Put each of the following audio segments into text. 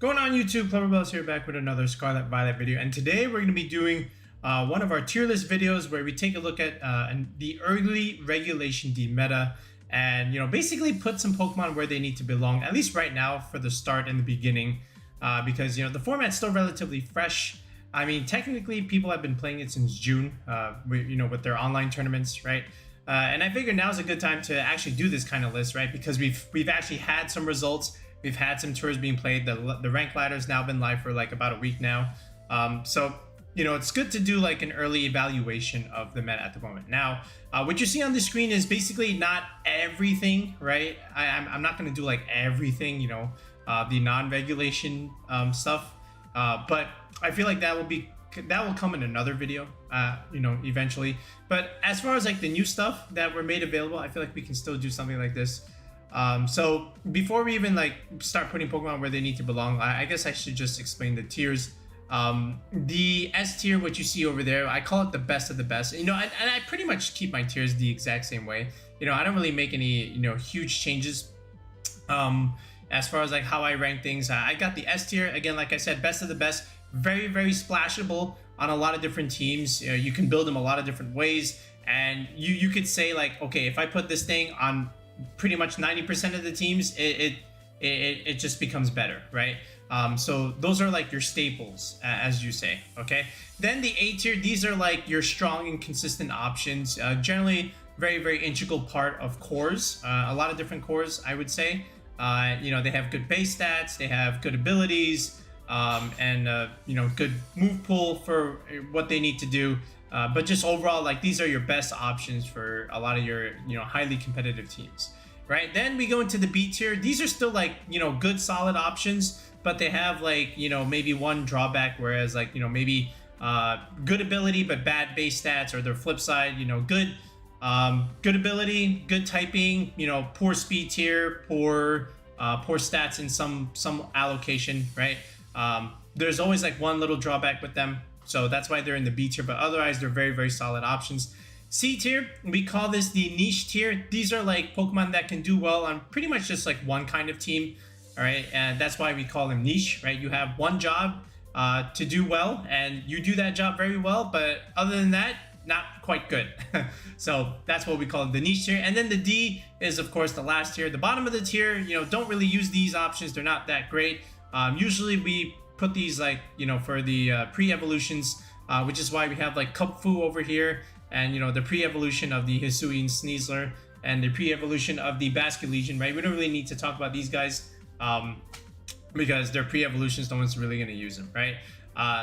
Going on YouTube, Cleverbells here back with another Scarlet Violet video, and today we're going to be doing one of our tier list videos where we take a look at the early regulation D meta and basically put some Pokemon where they need to belong, at least right now for the start and the beginning, because the format's still relatively fresh. I mean, technically people have been playing it since June, with their online tournaments, right? And I figure now's a good time to actually do this kind of list, right? Because we've actually had some results. We've had some tours being played. The rank ladder's now been live for like about a week now. So it's good to do like an early evaluation of the meta at the moment. Now, what you see on the screen is basically not everything, right? I'm not going to do like everything, the non-regulation stuff. But I feel like that will come in another video, eventually. But as far as like the new stuff that were made available, I feel like we can still do something like this. So before we even like start putting Pokemon where they need to belong, I guess I should just explain the tiers. The S tier, what you see over there, I call it the best of the best. And I pretty much keep my tiers the exact same way. I don't really make any huge changes. As far as like how I rank things, I got the S tier again. Like I said, best of the best. Very, very splashable on a lot of different teams. You can build them a lot of different ways, and you could say like, okay, if I put this thing on pretty much 90% of the teams, it just becomes better, right? So those are like your staples, as you say. Okay, then the A tier, these are like your strong and consistent options, generally very, very integral part of cores, a lot of different cores, I would say. They have good base stats, they have good abilities, and good move pool for what they need to do. But just overall, like, these are your best options for a lot of your highly competitive teams, right? Then we go into the B tier. These are still like good solid options, but they have like maybe one drawback, whereas like maybe good ability but bad base stats, or their flip side, good ability, good typing, poor speed tier, poor stats in some allocation, right? There's always like one little drawback with them. So that's why they're in the B tier, but otherwise they're very, very solid options. C tier, we call this the niche tier. These are like Pokemon that can do well on pretty much just like one kind of team, all right? And that's why we call them niche, right? You have one job to do well, and you do that job very well, but other than that, not quite good. So that's what we call the niche tier. And then the D is, of course, the last tier. The bottom of the tier, don't really use these options. They're not that great. Usually we put these like for the pre-evolutions, which is why we have like Kupfu over here, and the pre-evolution of the Hisuian Sneasler, and the pre-evolution of the Basculegion, right? We don't really need to talk about these guys because they're pre-evolutions. No one's really going to use them, right?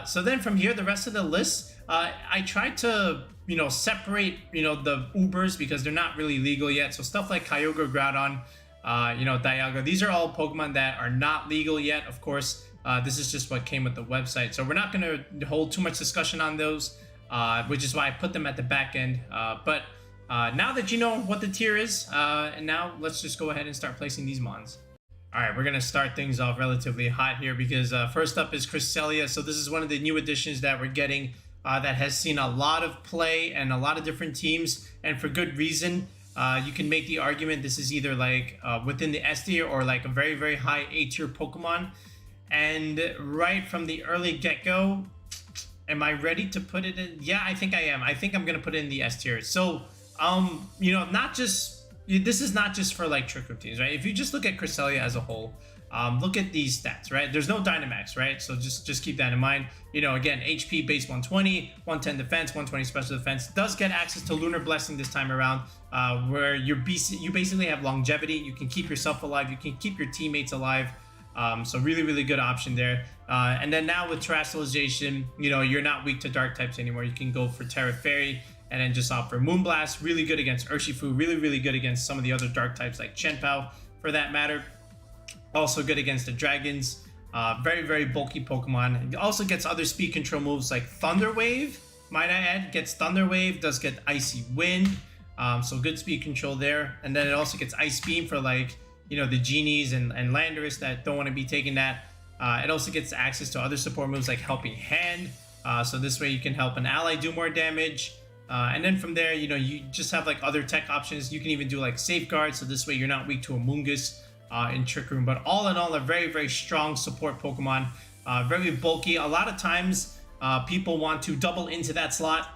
So then from here, the rest of the list, I tried to separate the Ubers because they're not really legal yet. So stuff like Kyogre, Groudon, Dialga, these are all Pokemon that are not legal yet, of course. This is just what came with the website, so we're not going to hold too much discussion on those, which is why I put them at the back end. But now that you know what the tier is, and now let's just go ahead and start placing these mons. All right, we're going to start things off relatively hot here because first up is Cresselia. So this is one of the new additions that we're getting that has seen a lot of play and a lot of different teams, and for good reason. You can make the argument this is either like within the S tier or like a very, very high A tier Pokemon. And right from the early get-go, am I ready to put it in? Yeah, I think I am. I think I'm gonna put it in the S tier. So this is not just for like Trick Room teams, right? If you just look at Cresselia as a whole, look at these stats, right? There's no Dynamax, right? So just keep that in mind. Again, HP base 120, 110 defense, 120 special defense. Does get access to Lunar Blessing this time around, where you basically have longevity. You can keep yourself alive. You can keep your teammates alive. So really, really good option there. And then now with Terrestrialization, you're not weak to dark types anymore. You can go for Terra Fairy and then just opt for Moonblast. Really good against Urshifu. Really, really good against some of the other dark types like Chenpao, for that matter. Also good against the dragons. Very, very bulky Pokemon. It also gets other speed control moves like Thunder Wave, might I add. Gets Thunder Wave, does get Icy Wind. So good speed control there. And then it also gets Ice Beam for like the Genies and Landorus that don't want to be taking that. It also gets access to other support moves like Helping Hand. So this way you can help an ally do more damage. And then from there, you just have like other tech options. You can even do like Safeguard. So this way you're not weak to a Moongus. in Trick Room. But all in all, a very, very strong support Pokemon. Very bulky. A lot of times, people want to double into that slot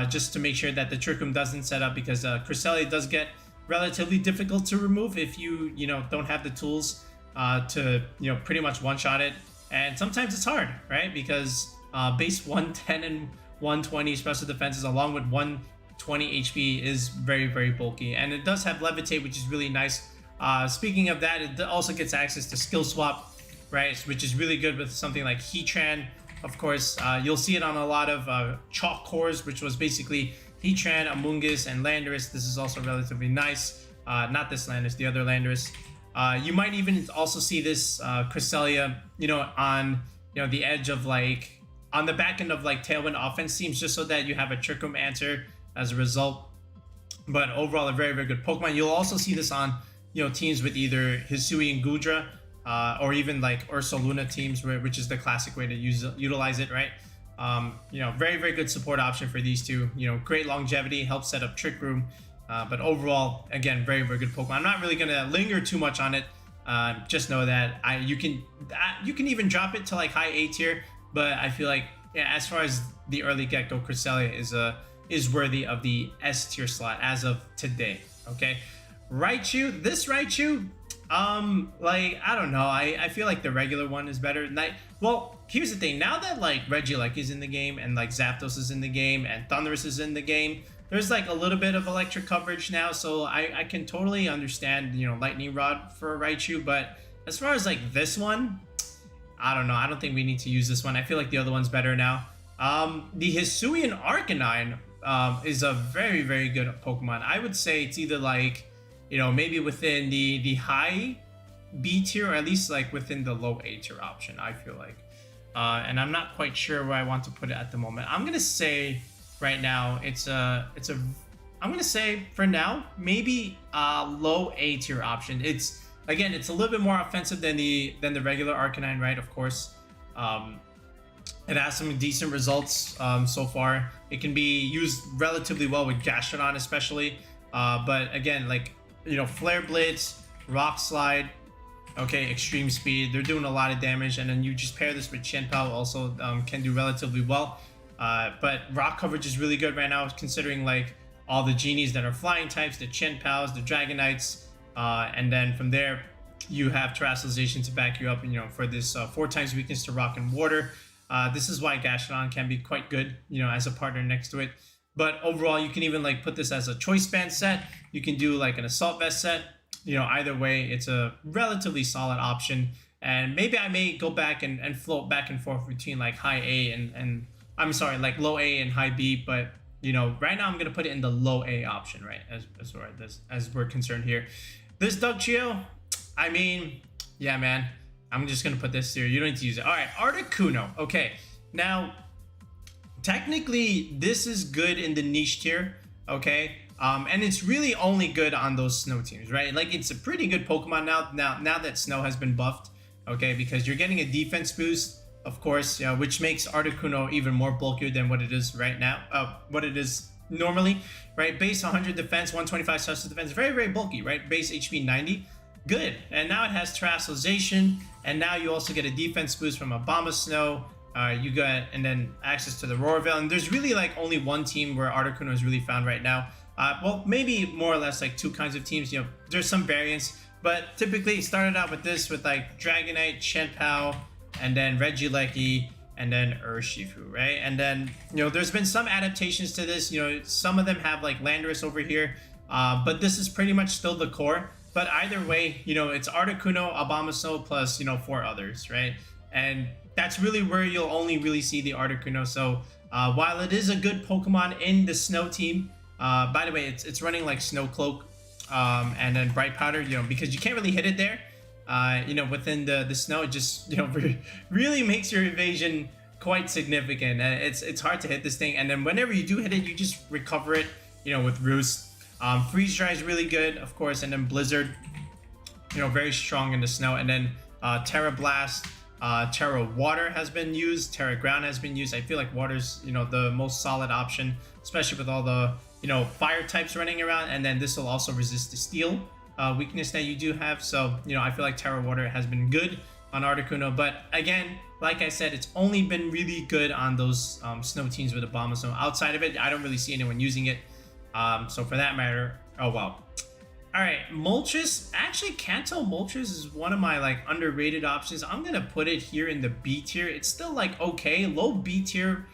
just to make sure that the Trick Room doesn't set up, because Cresselia does get relatively difficult to remove if you don't have the tools to pretty much one-shot it. And sometimes it's hard, right? Because base 110 and 120 special defenses along with 120 HP is very, very bulky. And it does have Levitate, which is really nice. Speaking of that, it also gets access to Skill Swap, right? Which is really good with something like Heatran. Of course, you'll see it on a lot of Chalk cores, which was basically Heatran, Amoonguss, and Landorus. This is also relatively nice. Not this Landorus, the other Landorus. You might even also see this Cresselia, on the edge of on the back end of Tailwind offense teams, just so that you have a Trick Room answer as a result. But overall, a very, very good Pokemon. You'll also see this on teams with either Hisui and Gudra, or even Ursaluna teams, which is the classic way to utilize it, right? Very, very good support option for these two. Great longevity, helps set up Trick Room. But overall, again, very, very good Pokemon. I'm not really gonna linger too much on it. Just know that you can even drop it to high A tier, but I feel as far as the early get-go, Cresselia is worthy of the S tier slot as of today. Okay, Raichu, I don't know. I feel like the regular one is better. Well, here's the thing. Now that Regieleki is in the game, and Zapdos is in the game, and Thundurus is in the game, there's a little bit of electric coverage now, so I can totally understand Lightning Rod for Raichu. But as far as this one, I don't know. I don't think we need to use this one. I feel like the other one's better now. The Hisuian Arcanine is a very, very good Pokemon. I would say it's either maybe within the high B tier, or at least within the low A tier option, I feel like. And I'm not quite sure where I want to put it at the moment. I'm gonna say right now I'm gonna say for now maybe a low A tier option. It's a little bit more offensive than the regular Arcanine, right? Of course. It has some decent results so far. It can be used relatively well with Gastrodon especially. But again, Flare Blitz, Rock Slide, okay, Extreme Speed, they're doing a lot of damage. And then you just pair this with Chien-Pao, also can do relatively well. But rock coverage is really good right now, considering all the genies that are flying types, the Chien-Paos, the Dragonites, and then from there you have Terastallization to back you up, for this 4 times weakness to rock and water. This is why Gastrodon can be quite good, as a partner next to it. But overall, you can even put this as a Choice Band set. You can do an Assault Vest set. Either way, it's a relatively solid option. And maybe I may go back and float back and forth between high A and I'm sorry, low A and high B. But right now I'm gonna put it in the low A option, right? As we're concerned here. This Dugtrio, I mean, yeah, man. I'm just gonna put this here. You don't need to use it. All right, Articuno. Okay, now technically this is good in the niche tier. Okay, and it's really only good on those snow teams, right? It's a pretty good Pokemon now that snow has been buffed. Okay, because you're getting a defense boost, of course, which makes Articuno even more bulkier than what it is right now. What it is normally, right? Base 100 defense, 125 special defense, very, very bulky, right? Base HP 90. Good. And now it has Terastallization, and now you also get a defense boost from Abomasnow. You got, and then access to the Roarveil. And there's really only one team where Articuno is really found right now. Well, maybe more or less 2 kinds of teams. There's some variants, but typically it started out with this, with Dragonite, Chien-Pao, and then Regieleki, and then Urshifu, right? And then there's been some adaptations to this. Some of them have Landorus over here, but this is pretty much still the core. But either way, it's Articuno, Abomasnow, plus 4 others, right? And that's really where you'll only really see the Articuno. So while it is a good Pokemon in the Snow team, by the way, it's running Snow Cloak, and then Bright Powder, because you can't really hit it there. Within the snow, it just really makes your evasion quite significant. It's hard to hit this thing, and then whenever you do hit it, you just recover it, with Roost. Freeze Dry is really good, of course, and then Blizzard, very strong in the snow, and then Terra Blast, Terra Water has been used, Terra Ground has been used. I feel like Water's the most solid option, especially with all the fire types running around, and then this will also resist the Steel. weakness that you do have. So, you know, I feel like Terra Water has been good on Articuno, but again, like I said, it's only been really good on those snow teams with Abomasnow. Outside of it, I don't really see anyone using it. So for that matter, oh well. All right, Moltres. Actually, Kanto Moltres is one of my like underrated options. I'm gonna put it here in the B tier. It's still like okay, low B tier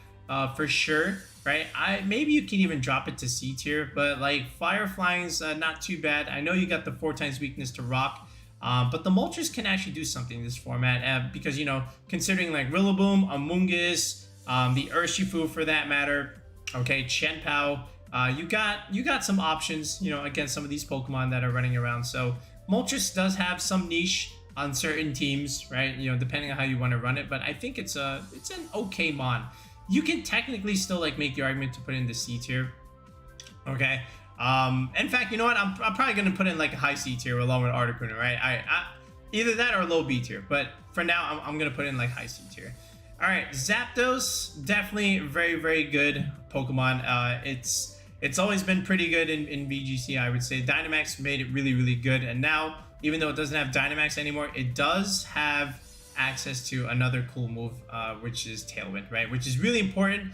for sure, right? Maybe you can even drop it to C tier, but like Fire Flying's not too bad. I know you got the 4x weakness to Rock, but the Moltres can actually do something in this format because, you know, considering like Rillaboom, Amoonguss, the Urshifu for that matter, okay, Chien-Pao. You got some options, you know, against some of these Pokemon that are running around. So Moltres does have some niche on certain teams, right? You know, depending on how you want to run it. But I think it's an okay mon. You can technically still like make the argument to put in the C tier. Okay. In fact, you know what? I'm probably gonna put in like a high C tier along with Articuno, right? I either that or low B tier. But for now, I'm gonna put in like high C tier. All right, Zapdos, definitely very, very good Pokemon. It's always been pretty good in VGC, I would say. Dynamax made it really, really good. And now, even though it doesn't have Dynamax anymore, it does have access to another cool move, which is Tailwind, right? Which is really important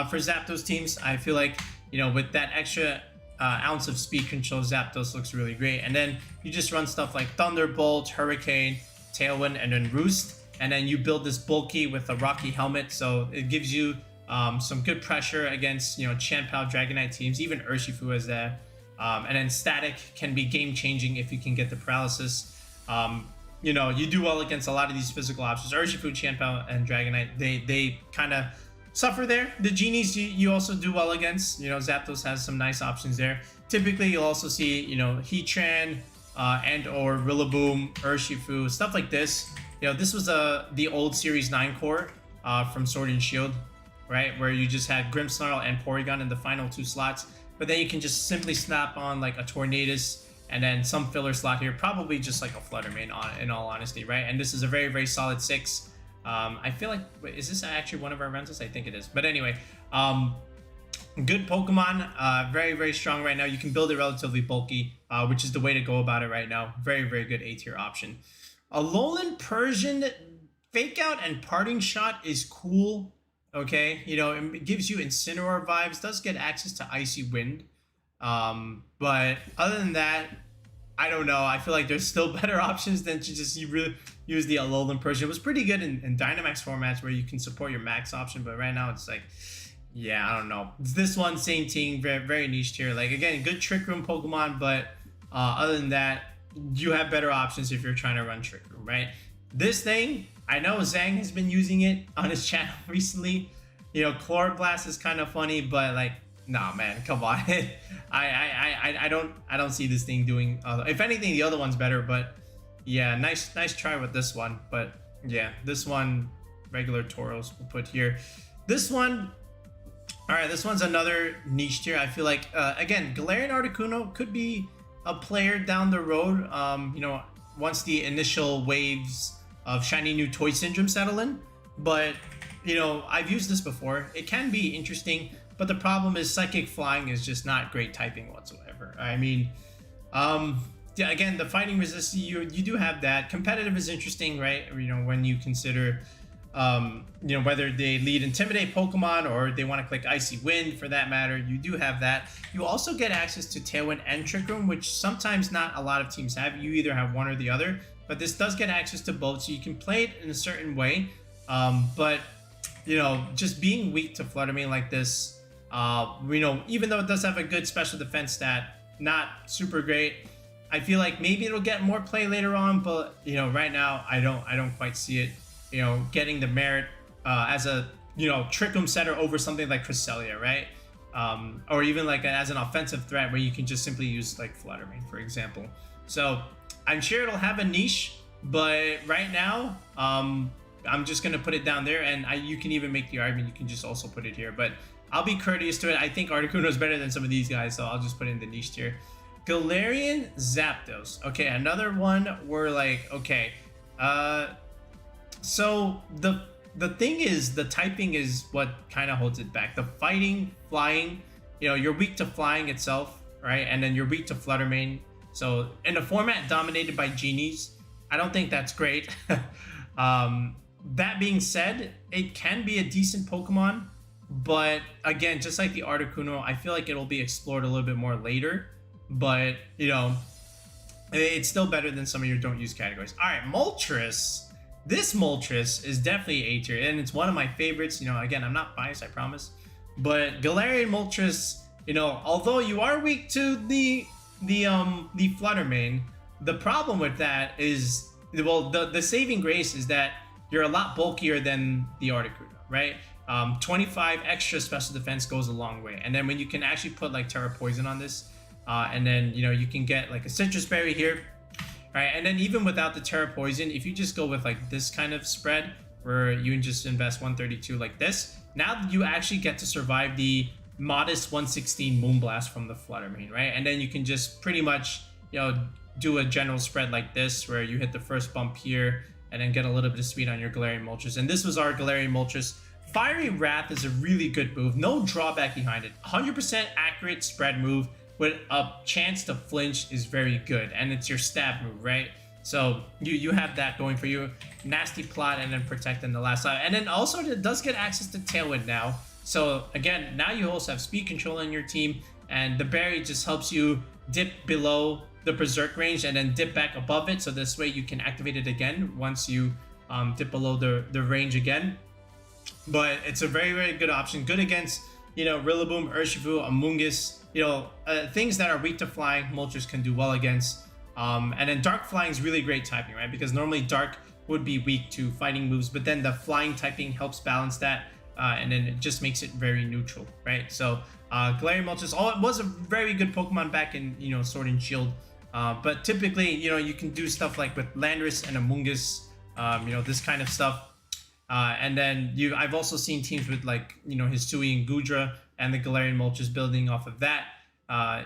for Zapdos teams. I feel like, you know, with that extra ounce of speed control, Zapdos looks really great. And then you just run stuff like Thunderbolt, Hurricane, Tailwind, and then Roost. And then you build this bulky with a Rocky Helmet. So it gives you some good pressure against, you know, Chien-Pao, Dragonite teams, even Urshifu is there. And then Static can be game-changing if you can get the Paralysis. You know, you do well against a lot of these physical options. Urshifu, Chien-Pao, and Dragonite, they kind of suffer there. The Genies you also do well against. You know, Zapdos has some nice options there. Typically, you'll also see, you know, Heatran and or Rillaboom, Urshifu, stuff like this. You know, this was the old Series 9 core from Sword and Shield, right? Where you just had Grimmsnarl and Porygon in the final 2 slots. But then you can just simply snap on like a Tornadus and then some filler slot here. Probably just like a Fluttermane in all honesty, right? And this is a very, very solid 6. I feel like, wait, is this actually one of our rentals? I think it is. But anyway, good Pokemon. Very, very strong right now. You can build it relatively bulky, which is the way to go about it right now. Very, very good A tier option. Alolan Persian Fake Out and Parting Shot is cool. Okay, you know, it gives you Incineroar vibes, does get access to Icy Wind. But other than that, I don't know. I feel like there's still better options than to just really use the Alolan Persian. It was pretty good in Dynamax formats where you can support your max option, but right now it's like, yeah, I don't know. This one, same thing, very, very niche tier. Like, again, good Trick Room Pokemon, but other than that, you have better options if you're trying to run Trick Room, right? This thing, I know Zhang has been using it on his channel recently. You know, Chloroblast is kind of funny, but like, nah, man, come on. I don't see this thing doing. If anything, the other one's better. But yeah, nice try with this one. But yeah, this one, regular Tauros we'll put here. This one, all right, this one's another niche tier. I feel like again, Galarian Articuno could be a player down the road. You know, once the initial waves of shiny new toy syndrome settle in. But you know, I've used this before. It can be interesting, but the problem is Psychic Flying is just not great typing whatsoever. I mean, yeah, again, the fighting resist, you do have that. Competitive is interesting, right? You know, when you consider, you know, whether they lead Intimidate Pokemon or they want to click Icy Wind for that matter, you do have that. You also get access to Tailwind and Trick Room, which sometimes not a lot of teams have. You either have one or the other, but this does get access to both, so you can play it in a certain way. But you know, just being weak to Fluttermane like this, you know, even though it does have a good special defense stat, not super great. I feel like maybe it'll get more play later on, but you know, right now I don't quite see it, you know, getting the merit as a, you know, Trick Room setter over something like Cresselia, right? Or even like as an offensive threat where you can just simply use like Fluttermane, for example. So I'm sure it'll have a niche, but right now, I'm just gonna put it down there, and you can even make the argument you can just also put it here. But I'll be courteous to it. I think Articuno is better than some of these guys, so I'll just put it in the niche tier. Galarian Zapdos. Okay, another one where like, okay, so the thing is, the typing is what kind of holds it back. The fighting, flying, you know, you're weak to flying itself, right? And then you're weak to Fluttermane. So in a format dominated by genies, I don't think that's great. That being said, it can be a decent Pokemon, but again, just like the Articuno, I feel like it'll be explored a little bit more later. But, you know, it's still better than some of your don't use categories. All right, Moltres. This Moltres is definitely A tier, and it's one of my favorites. You know, again, I'm not biased, I promise. But Galarian Moltres, you know, although you are weak to the Fluttermane, the problem with that is, well, the saving grace is that you're a lot bulkier than the Articuno, right? 25 extra special defense goes a long way. And then when you can actually put like Terra Poison on this, and then, you know, you can get like a Citrus Berry here, right? And then even without the Terra Poison, if you just go with like this kind of spread where you can just invest 132 like this, now you actually get to survive the modest 116 Moonblast from the Fluttermane, right? And then you can just pretty much, you know, do a general spread like this where you hit the first bump here and then get a little bit of speed on your Galarian Moltres. And this was our Galarian Moltres. Fiery Wrath is a really good move. No drawback behind it. 100% accurate spread move with a chance to flinch is very good. And it's your stab move, right? So you have that going for you. Nasty Plot and then Protect in the last side. And then also it does get access to Tailwind now. So again, now you also have speed control in your team. And the Berry just helps you dip below the Berserk range and then dip back above it. So this way you can activate it again once you dip below the range again. But it's a very, very good option. Good against, you know, Rillaboom, Urshifu, Amoonguss, you know, things that are weak to flying, Moltres can do well against. And then Dark Flying is really great typing, right? Because normally Dark would be weak to fighting moves, but then the Flying typing helps balance that. And then it just makes it very neutral, right? So Galarian Moltres, it was a very good Pokemon back in, you know, Sword and Shield. But typically, you know, you can do stuff like with Landorus and Amoonguss, you know, this kind of stuff. And then I've also seen teams with like, you know, Hisui and Gudra and the Galarian Moltres building off of that.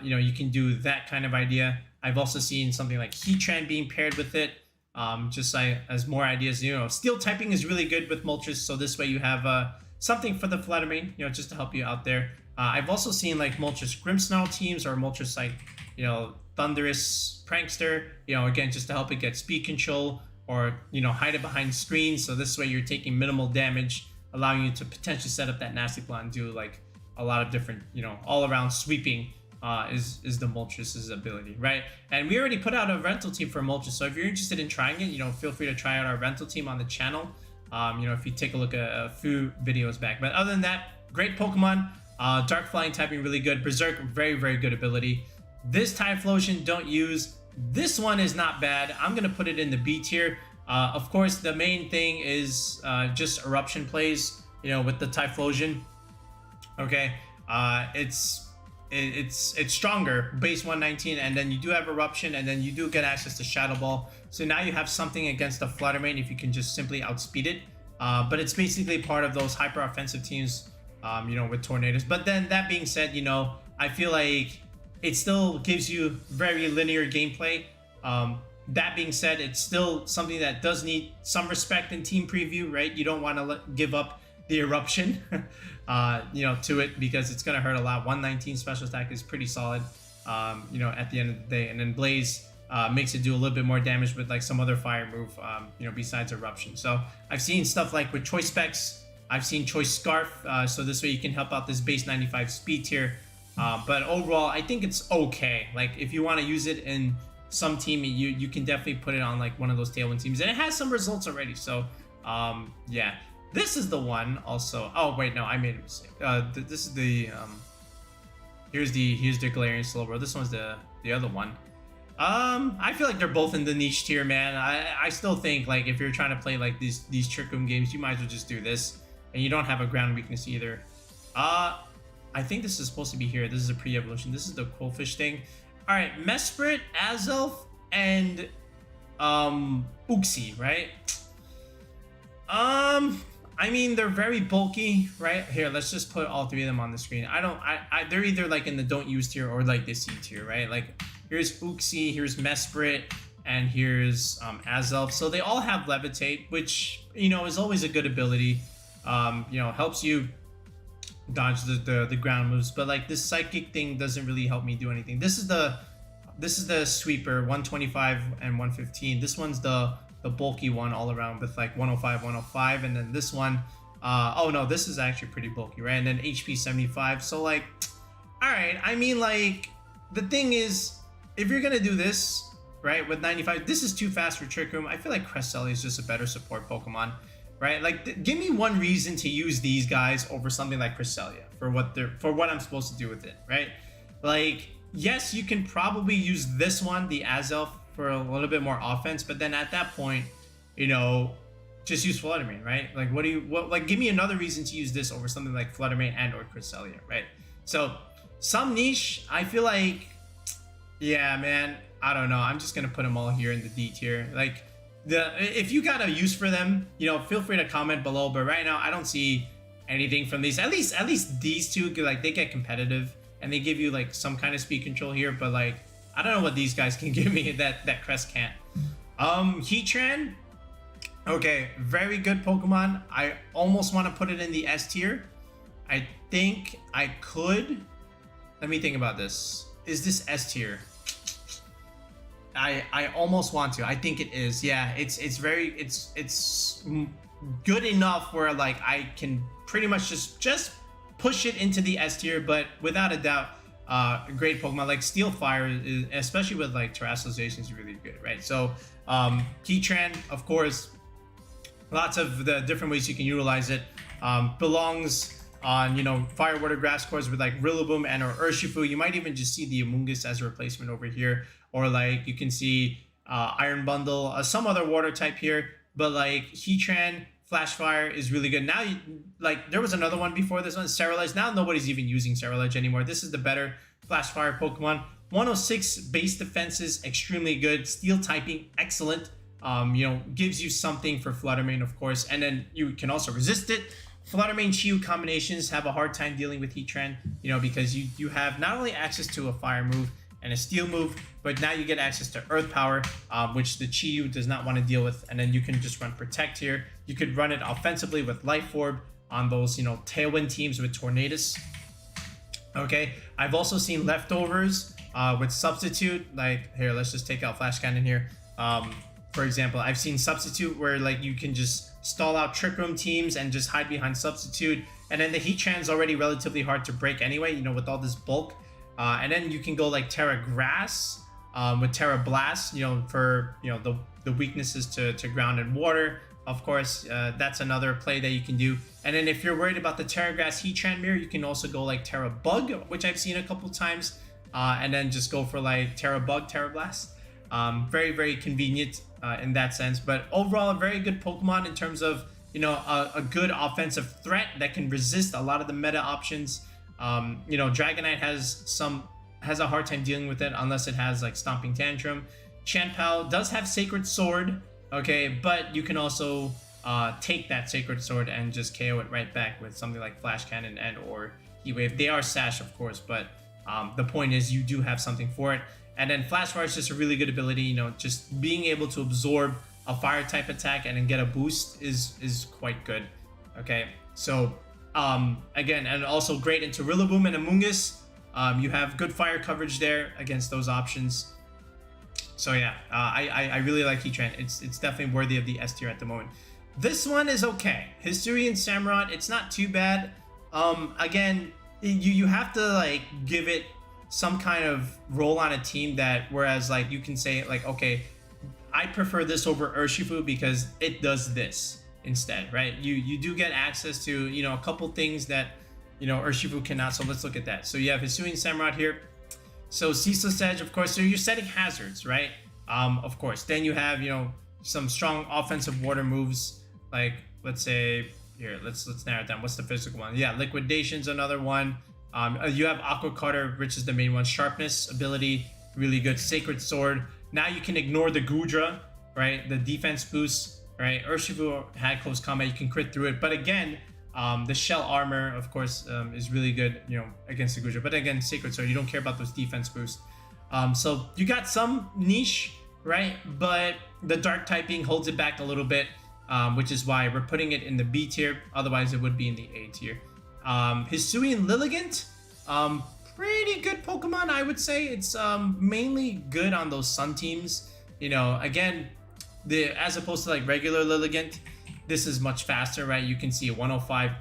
You know, you can do that kind of idea. I've also seen something like Heatran being paired with it. Just like as more ideas, you know, Steel typing is really good with Moltres. So this way you have something for the Fluttermane, you know, just to help you out there. I've also seen like Moltres Grimmsnarl teams or Moltres like, you know, Thunderous Prankster, you know, again, just to help it get speed control or, you know, hide it behind screens. So this way you're taking minimal damage, allowing you to potentially set up that Nasty Plot and do like a lot of different, you know, all around sweeping is the Moltres' ability, right? And we already put out a rental team for Moltres. So if you're interested in trying it, you know, feel free to try out our rental team on the channel. You know, if you take a look at a few videos back. But other than that, great Pokemon. Dark Flying typing really good. Berserk, very, very good ability. This Typhlosion, don't use. This one is not bad. I'm going to put it in the B tier. Of course, the main thing is just Eruption plays, you know, with the Typhlosion. Okay, it's stronger, base 119, and then you do have Eruption, and then you do get access to Shadow Ball. So now you have something against the Fluttermane if you can just simply outspeed it. But it's basically part of those hyper offensive teams, you know, with Tornadoes. But then that being said, you know, I feel like it still gives you very linear gameplay. That being said, it's still something that does need some respect in team preview, right? You don't want to give up the Eruption, you know, to it, because it's going to hurt a lot. 119 special attack is pretty solid, you know, at the end of the day. And then Blaze makes it do a little bit more damage with like some other fire move, you know, besides Eruption. So I've seen stuff like with Choice Specs, I've seen Choice Scarf, so this way you can help out this base 95 speed tier. But overall, I think it's okay. Like if you want to use it in some team, you can definitely put it on like one of those Tailwind teams, and it has some results already. So yeah, this is the one also. Oh wait, no, I made a mistake. This is the here's the Galarian Slowbro. This one's the other one. I feel like they're both in the niche tier, man. I still think like if you're trying to play like these trick room games, you might as well just do this, and you don't have a ground weakness either. I think this is supposed to be here. This is a pre-evolution. This is the Quillfish thing. All right, Mesprit, Azelf, and Uxie, right? I mean, they're very bulky, right? Here, let's just put all three of them on the screen. They're either like in the don't use tier or like the C tier, right? Like here's Uxie, here's Mesprit, and here's Azelf. So they all have Levitate, which, you know, is always a good ability. You know, helps you dodge the ground moves, but like this psychic thing doesn't really help me do anything. This is the this is the sweeper, 125 and 115. This one's the bulky one all around with like 105, 105, and then this one, oh no, this is actually pretty bulky, right? And then HP 75. So like, all right, I mean, like, the thing is, if you're gonna do this, right, with 95, this is too fast for Trick Room. I feel like Cresselia is just a better support Pokemon, right? Like, give me one reason to use these guys over something like Cresselia for what I'm supposed to do with it, right? Like, yes, you can probably use this one, the Azelf, for a little bit more offense, but then at that point, you know, just use Fluttermane, right? Like, like, give me another reason to use this over something like Fluttermane and or Cresselia, right? So, some niche, I feel like, yeah, man, I don't know. I'm just gonna put them all here in the D tier. Like, if you got a use for them, you know, feel free to comment below. But right now, I don't see anything from these. At least these two, like, they get competitive and they give you like some kind of speed control here. But like, I don't know what these guys can give me that Crest can't. Heatran, okay, very good Pokemon. I almost want to put it in the S tier. I think I could. Let me think about this. Is this S tier? I almost want to. I think it is. Yeah, it's good enough where like I can pretty much just push it into the S tier, but without a doubt, a great Pokemon like Steel Fire is, especially with like Terrestrialization, is really good, right? So Heatran, of course, lots of the different ways you can utilize it. Belongs on, you know, Fire, Water, Grass cores with like Rillaboom and or Urshifu. You might even just see the Amoonguss as a replacement over here, or like you can see Iron Bundle, some other water type here, but like Heatran, Flash Fire is really good. Now, like, there was another one before this one, Cerulege. Now nobody's even using Cerulege anymore. This is the better Flash Fire Pokemon. 106 base defenses, extremely good. Steel typing, excellent. You know, gives you something for Fluttermane, of course, and then you can also resist it. Fluttermane Chiyu combinations have a hard time dealing with Heatran, you know, because you have not only access to a fire move and a steel move, but now you get access to earth power, which the Chiyu does not want to deal with. And then you can just run Protect here. You could run it offensively with Life Orb on those, you know, Tailwind teams with Tornadus. Okay, I've also seen leftovers with Substitute. Like, here, let's just take out Flash Cannon here. For example, I've seen Substitute where like you can just stall out Trick Room teams and just hide behind Substitute. And then the Heatran's already relatively hard to break anyway, you know, with all this bulk. And then you can go like Terra Grass with Terra Blast, you know, for, you know, the weaknesses to ground and water. Of course, that's another play that you can do. And then if you're worried about the Terra Grass Heatran mirror, you can also go like Terra Bug, which I've seen a couple times. And then just go for like Terra Bug, Terra Blast. Very, very convenient in that sense. But overall, a very good Pokemon in terms of, you know, a good offensive threat that can resist a lot of the meta options. You know, Dragonite has a hard time dealing with it unless it has like Stomping Tantrum. Chanpao does have Sacred Sword, okay, but you can also take that Sacred Sword and just KO it right back with something like Flash Cannon and or Heat Wave. They are Sash, of course, but the point is you do have something for it. And then Flash Fire is just a really good ability, you know, just being able to absorb a fire type attack and then get a boost is quite good. Okay, so again, and also great into Rillaboom and Amoonguss. You have good fire coverage there against those options. So yeah, I really like Heatran. It's definitely worthy of the S tier at the moment. This one is okay. Hisuian Samurott, it's not too bad. Again, you have to like give it some kind of role on a team that, whereas like you can say like, okay, I prefer this over Urshifu because it does this instead, right? You do get access to, you know, a couple things that, you know, Urshifu cannot. So let's look at that. So you have Hisuian Samurott here. So Ceaseless Edge, of course. So you're setting hazards, right? Of course. Then you have, you know, some strong offensive water moves. Like, let's say here, let's narrow it down. What's the physical one? Yeah, Liquidation's another one. You have Aqua Cutter, which is the main one. Sharpness ability, really good. Sacred Sword. Now you can ignore the Gudra, right? The defense boost, right? Urshifu had close combat. You can crit through it. But again, the Shell Armor, of course, is really good, you know, against the Gudra. But again, Sacred Sword, you don't care about those defense boosts. So you got some niche, right? But the Dark typing holds it back a little bit, which is why we're putting it in the B tier. Otherwise, it would be in the A tier. Hisuian Lilligant, pretty good Pokemon, I would say. It's mainly good on those Sun teams. You know, again, as opposed to like regular Lilligant, this is much faster, right? You can see a 105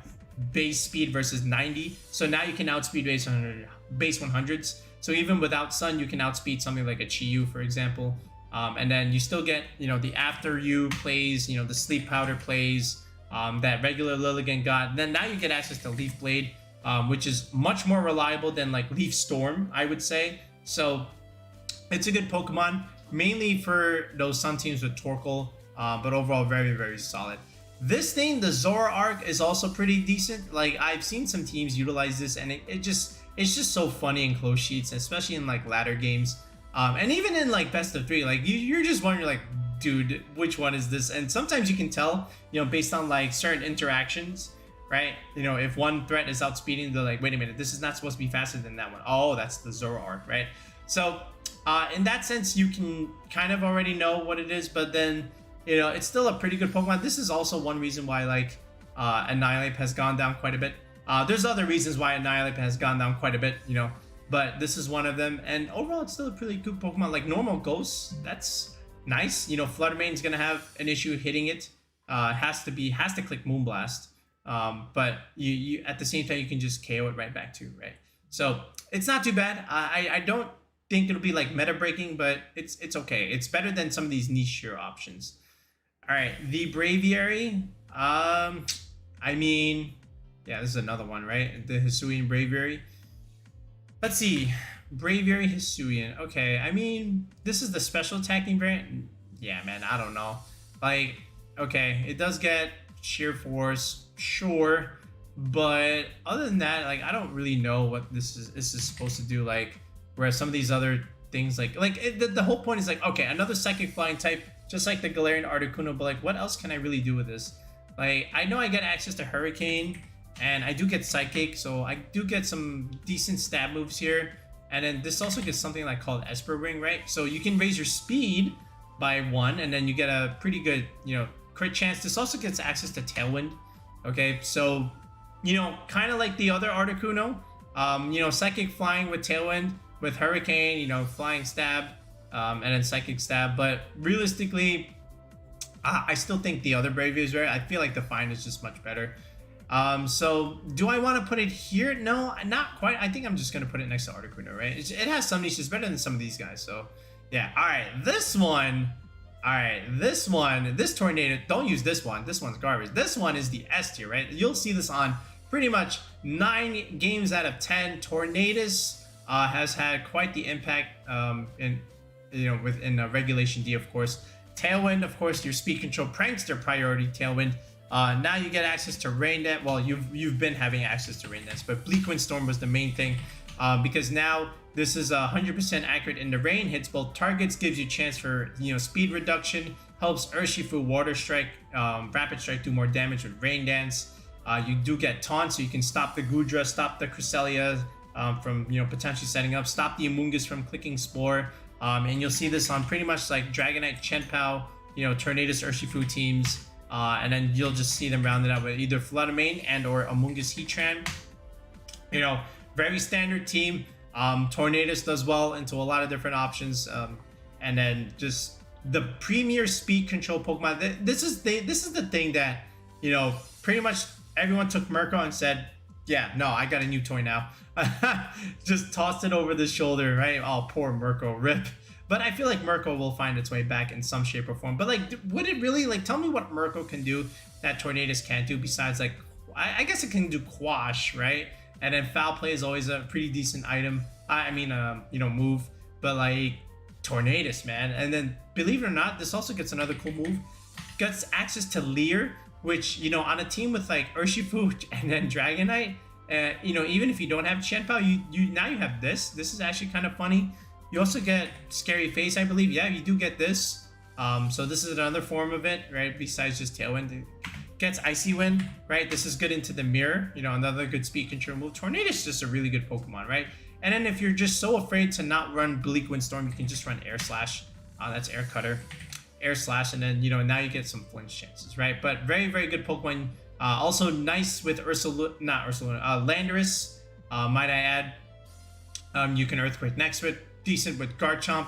base speed versus 90. So now you can outspeed base 100s. So even without Sun, you can outspeed something like a Chi-Yu, for example. And then you still get, you know, the After You plays, you know, the Sleep Powder plays that regular Lilligant got. And then now you get access to Leaf Blade, which is much more reliable than like Leaf Storm, I would say. So it's a good Pokemon, mainly for those Sun teams with Torkoal, but overall very, very solid. This thing, the Zoroark, is also pretty decent. Like, I've seen some teams utilize this, and it's just so funny in close sheets, especially in like ladder games, and even in like best of 3. Like you're just wondering, like, dude, which one is this? And sometimes you can tell, you know, based on like certain interactions, right? You know, if one threat is outspeeding, they're like, wait a minute, this is not supposed to be faster than that one. Oh, that's the Zoroark, right? So in that sense, you can kind of already know what it is, but then, you know, it's still a pretty good Pokemon. This is also one reason why like Annihilate has gone down quite a bit. There's other reasons why Annihilate has gone down quite a bit, you know, but this is one of them. And overall, it's still a pretty good Pokemon. Like normal Ghosts, that's nice. You know, Flutter Mane's gonna have an issue hitting it. Has to click Moonblast. But you at the same time, you can just KO it right back too, right? So it's not too bad. I don't think it'll be like meta breaking, but it's okay. It's better than some of these niche options. All right, the Braviary. I mean, yeah, this is another one, right? The Hisuian Braviary. Let's see, Braviary Hisuian. Okay, I mean, this is the special attacking variant. Yeah, man, I don't know. Like, okay, it does get sheer force, sure, but other than that, like, I don't really know what this is supposed to do. Like, whereas some of these other things, the whole point is like, okay, another psychic flying type, just like the Galarian Articuno, but like, what else can I really do with this? Like, I know I get access to Hurricane, and I do get Psychic, so I do get some decent stab moves here. And then this also gets something like called Esper Ring, right? So you can raise your speed by 1, and then you get a pretty good, you know, crit chance. This also gets access to Tailwind. Okay, so, you know, kind of like the other Articuno, you know, Psychic flying with Tailwind, with Hurricane, you know, flying stab, and then Psychic stab. But realistically, I still think the other Bravia is rare. I feel like the Defiant is just much better. So do I want to put it here? No, not quite. I think I'm just going to put it next to Articuno, right? It has some niches, better than some of these guys. So yeah. All right, this one. All right, this Tornado, don't use this one. This one's garbage. This one is the S tier, right? You'll see this on pretty much 9 games out of 10. Tornadus has had quite the impact in, you know, within Regulation D, of course. Tailwind, of course, your speed control prankster priority Tailwind. Now you get access to Rain Dance. Well, you've been having access to Rain Dance, but Bleak Wind Storm was the main thing, because now this is 100% accurate in the rain, hits both targets, gives you a chance for, you know, speed reduction, helps Urshifu Water Strike, Rapid Strike do more damage with Rain Dance. You do get Taunt, so you can stop the Gudra, stop the Cresselia from, you know, potentially setting up, stop the Amoonguss from clicking Spore, and you'll see this on pretty much like Dragonite, Chenpao, you know, Tornadus, Urshifu teams. And then you'll just see them rounded out with either Flutter Mane and or Amoonguss Heatran. You know, very standard team. Tornadus does well into a lot of different options. And then just the premier speed control Pokemon. This is the thing that, you know, pretty much everyone took Murkrow and said, yeah, no, I got a new toy now. Just tossed it over the shoulder, right? Oh, poor Murkrow, rip. But I feel like Murkrow will find its way back in some shape or form. But like, would it really, like, tell me what Murkrow can do that Tornadus can't do besides, like, I guess it can do Quash, right? And then Foul Play is always a pretty decent item. You know, move. But like, Tornadus, man. And then, believe it or not, this also gets another cool move. Gets access to Leer, which, you know, on a team with like Urshifu and then Dragonite, you know, even if you don't have Chenpao, you now you have this. This is actually kind of funny. You also get Scary Face, I believe. Yeah, you do get this. So this is another form of it, right? Besides just Tailwind. It gets Icy Wind, right? This is good into the mirror. You know, another good speed control move. Tornadus is just a really good Pokemon, right? And then if you're just so afraid to not run Bleak Wind Storm, you can just run Air Slash. That's Air Cutter. Air Slash, and then, you know, now you get some flinch chances, right? But very, very good Pokemon. Also nice with Landorus, might I add. You can Earthquake next to it, decent with Garchomp.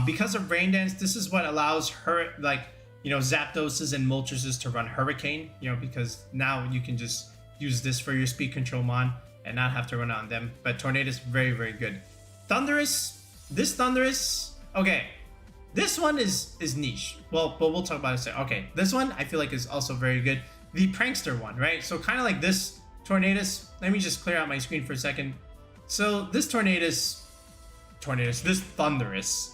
Because of Rain Dance, this is what allows her, like, Zapdoses and Moltres to run Hurricane, because now you can just use this for your speed control mon and not have to run on them. But Tornadus, very, very good. Thundurus, okay. This one is niche. Well, but we'll talk about it. Okay, this one I feel like is also very good. The Prankster one, right? So kind of like this Tornadus. Let me just clear out my screen for a second. So this this Thundurus,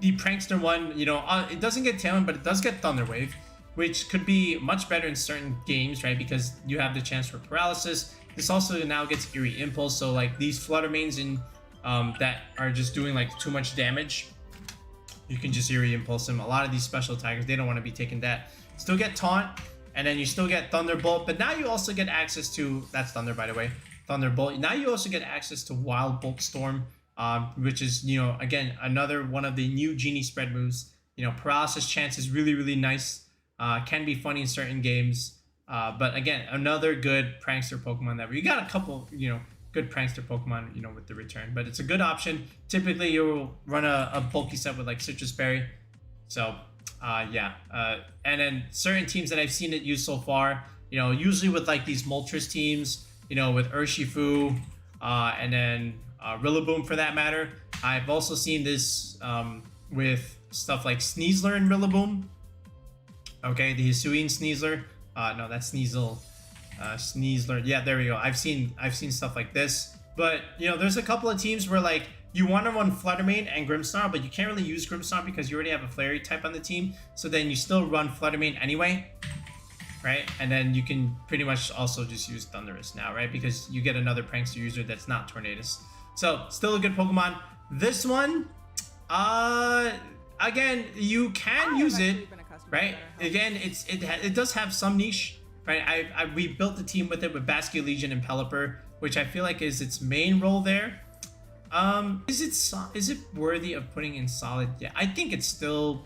the Prankster one, it doesn't get Tailwind, but it does get Thunder Wave, which could be much better in certain games, right? Because you have the chance for paralysis. This also now gets Eerie Impulse, so like these Flutter Mains that are just doing like too much damage, you can just Eerie Impulse them. A lot of these special attackers, they don't want to be taking that. Still get Taunt, and then you still get Thunderbolt, but now you also get access to, that's Thunder by the way, Thunderbolt. Now you also get access to Wild Bolt Storm, which is, again, another one of the new Genie spread moves. Paralysis chance is really, really nice. Can be funny in certain games. But again, another good Prankster Pokemon that we got a couple, good Prankster Pokemon, with the return. But it's a good option. Typically, you'll run a bulky set with like Citrus Berry. So, yeah. And then certain teams that I've seen it used so far, usually with like these Moltres teams, with Urshifu, and then Rillaboom for that matter. I've also seen this with stuff like Sneasler and Rillaboom. Okay, the Hisuian Sneasler. No, that's Sneasel. Sneasler. Yeah, there we go. I've seen stuff like this. But there's a couple of teams where like you want to run Fluttermane and Grimmsnarl, but you can't really use Grimmsnarl because you already have a Fairy type on the team. So then you still run Fluttermane anyway, right? And then you can pretty much also just use Thundurus now, right? Because you get another Prankster user that's not Tornadus. So still a good Pokemon. This one, again, you can use it, right? Again, it does have some niche, right? We built the team with it with Basculegion and Pelipper, which I feel like is its main role there. Is it worthy of putting in solid? Yeah, I think it's better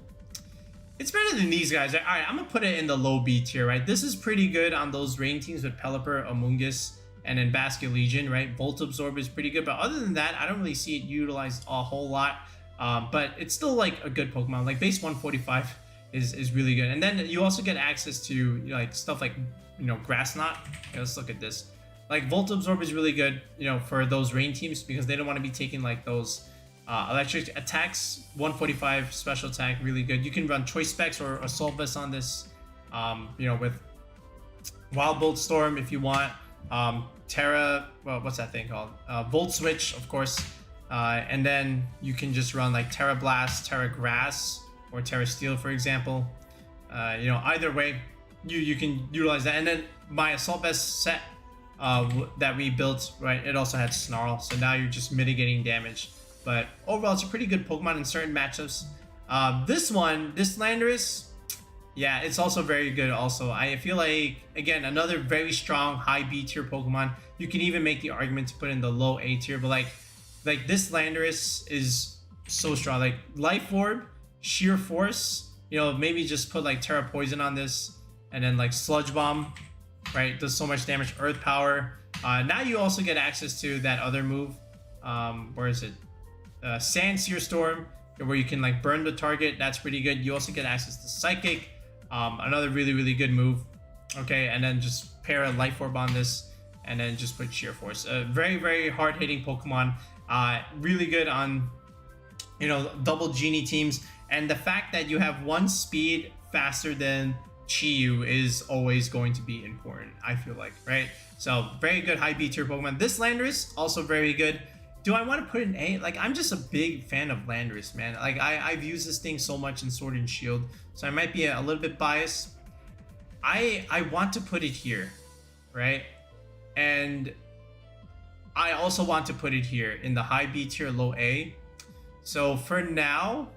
than these guys. All right, I'm gonna put it in the low B tier, right? This is pretty good on those rain teams with Pelipper, Amoonguss, and then Basculegion, right? Volt Absorb is pretty good, but other than that, I don't really see it utilized a whole lot. But it's still like a good Pokemon. Like base 145 is really good, and then you also get access to like stuff like Grass Knot. Okay, let's look at this. Like Volt Absorb is really good, for those rain teams because they don't want to be taking like those electric attacks. 145 special attack, really good. You can run Choice Specs or Assault Vest on this, with Wild Bolt Storm if you want. Terra, well, what's that thing called? Volt Switch, of course. And then you can just run like Terra Blast, Terra Grass, or Terra Steel, for example. Either way, you can utilize that. And then my Assault Vest set that we built, right, it also had Snarl, so now you're just mitigating damage. But overall, it's a pretty good Pokemon in certain matchups. This Landorus, yeah, it's also very good also. I feel like, again, another very strong high B tier Pokemon. You can even make the argument to put in the low A tier, but like this Landorus is so strong. Like Life Orb, Sheer Force, maybe just put like Terra Poison on this, and then like Sludge Bomb, right? Does so much damage. Earth Power. Now you also get access to that other move. Where is it? Sand Seer Storm, where you can like burn the target. That's pretty good. You also get access to Psychic. Another really, really good move. Okay, and then just pair a Life Orb on this, and then just put Sheer Force. Very, very hard hitting Pokemon. Really good on double Genie teams, and the fact that you have one speed faster than Chi-Yu is always going to be important, I feel like, right? So very good high B tier Pokemon. This Landorus also very good. Do I want to put an A? Like, I'm just a big fan of Landorus, man. Like I've used this thing so much in Sword and Shield, so I might be a little bit biased. I want to put it here, right? And I also want to put it here in the high B tier, low A. So for now,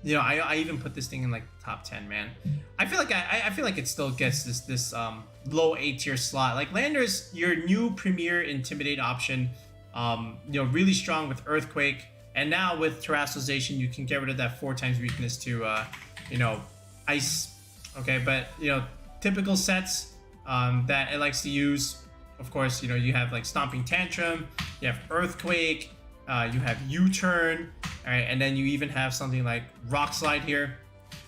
I even put this thing in like top 10, man. I feel like it still gets this low A tier slot. Like Landorus, your new premier Intimidate option, really strong with Earthquake, and now with Terastallization, you can get rid of that 4x weakness to Ice. Okay, but typical sets that it likes to use. of course, you know, you have like Stomping Tantrum, you have Earthquake, you have U-Turn, all right, and then you even have something like Rock Slide here,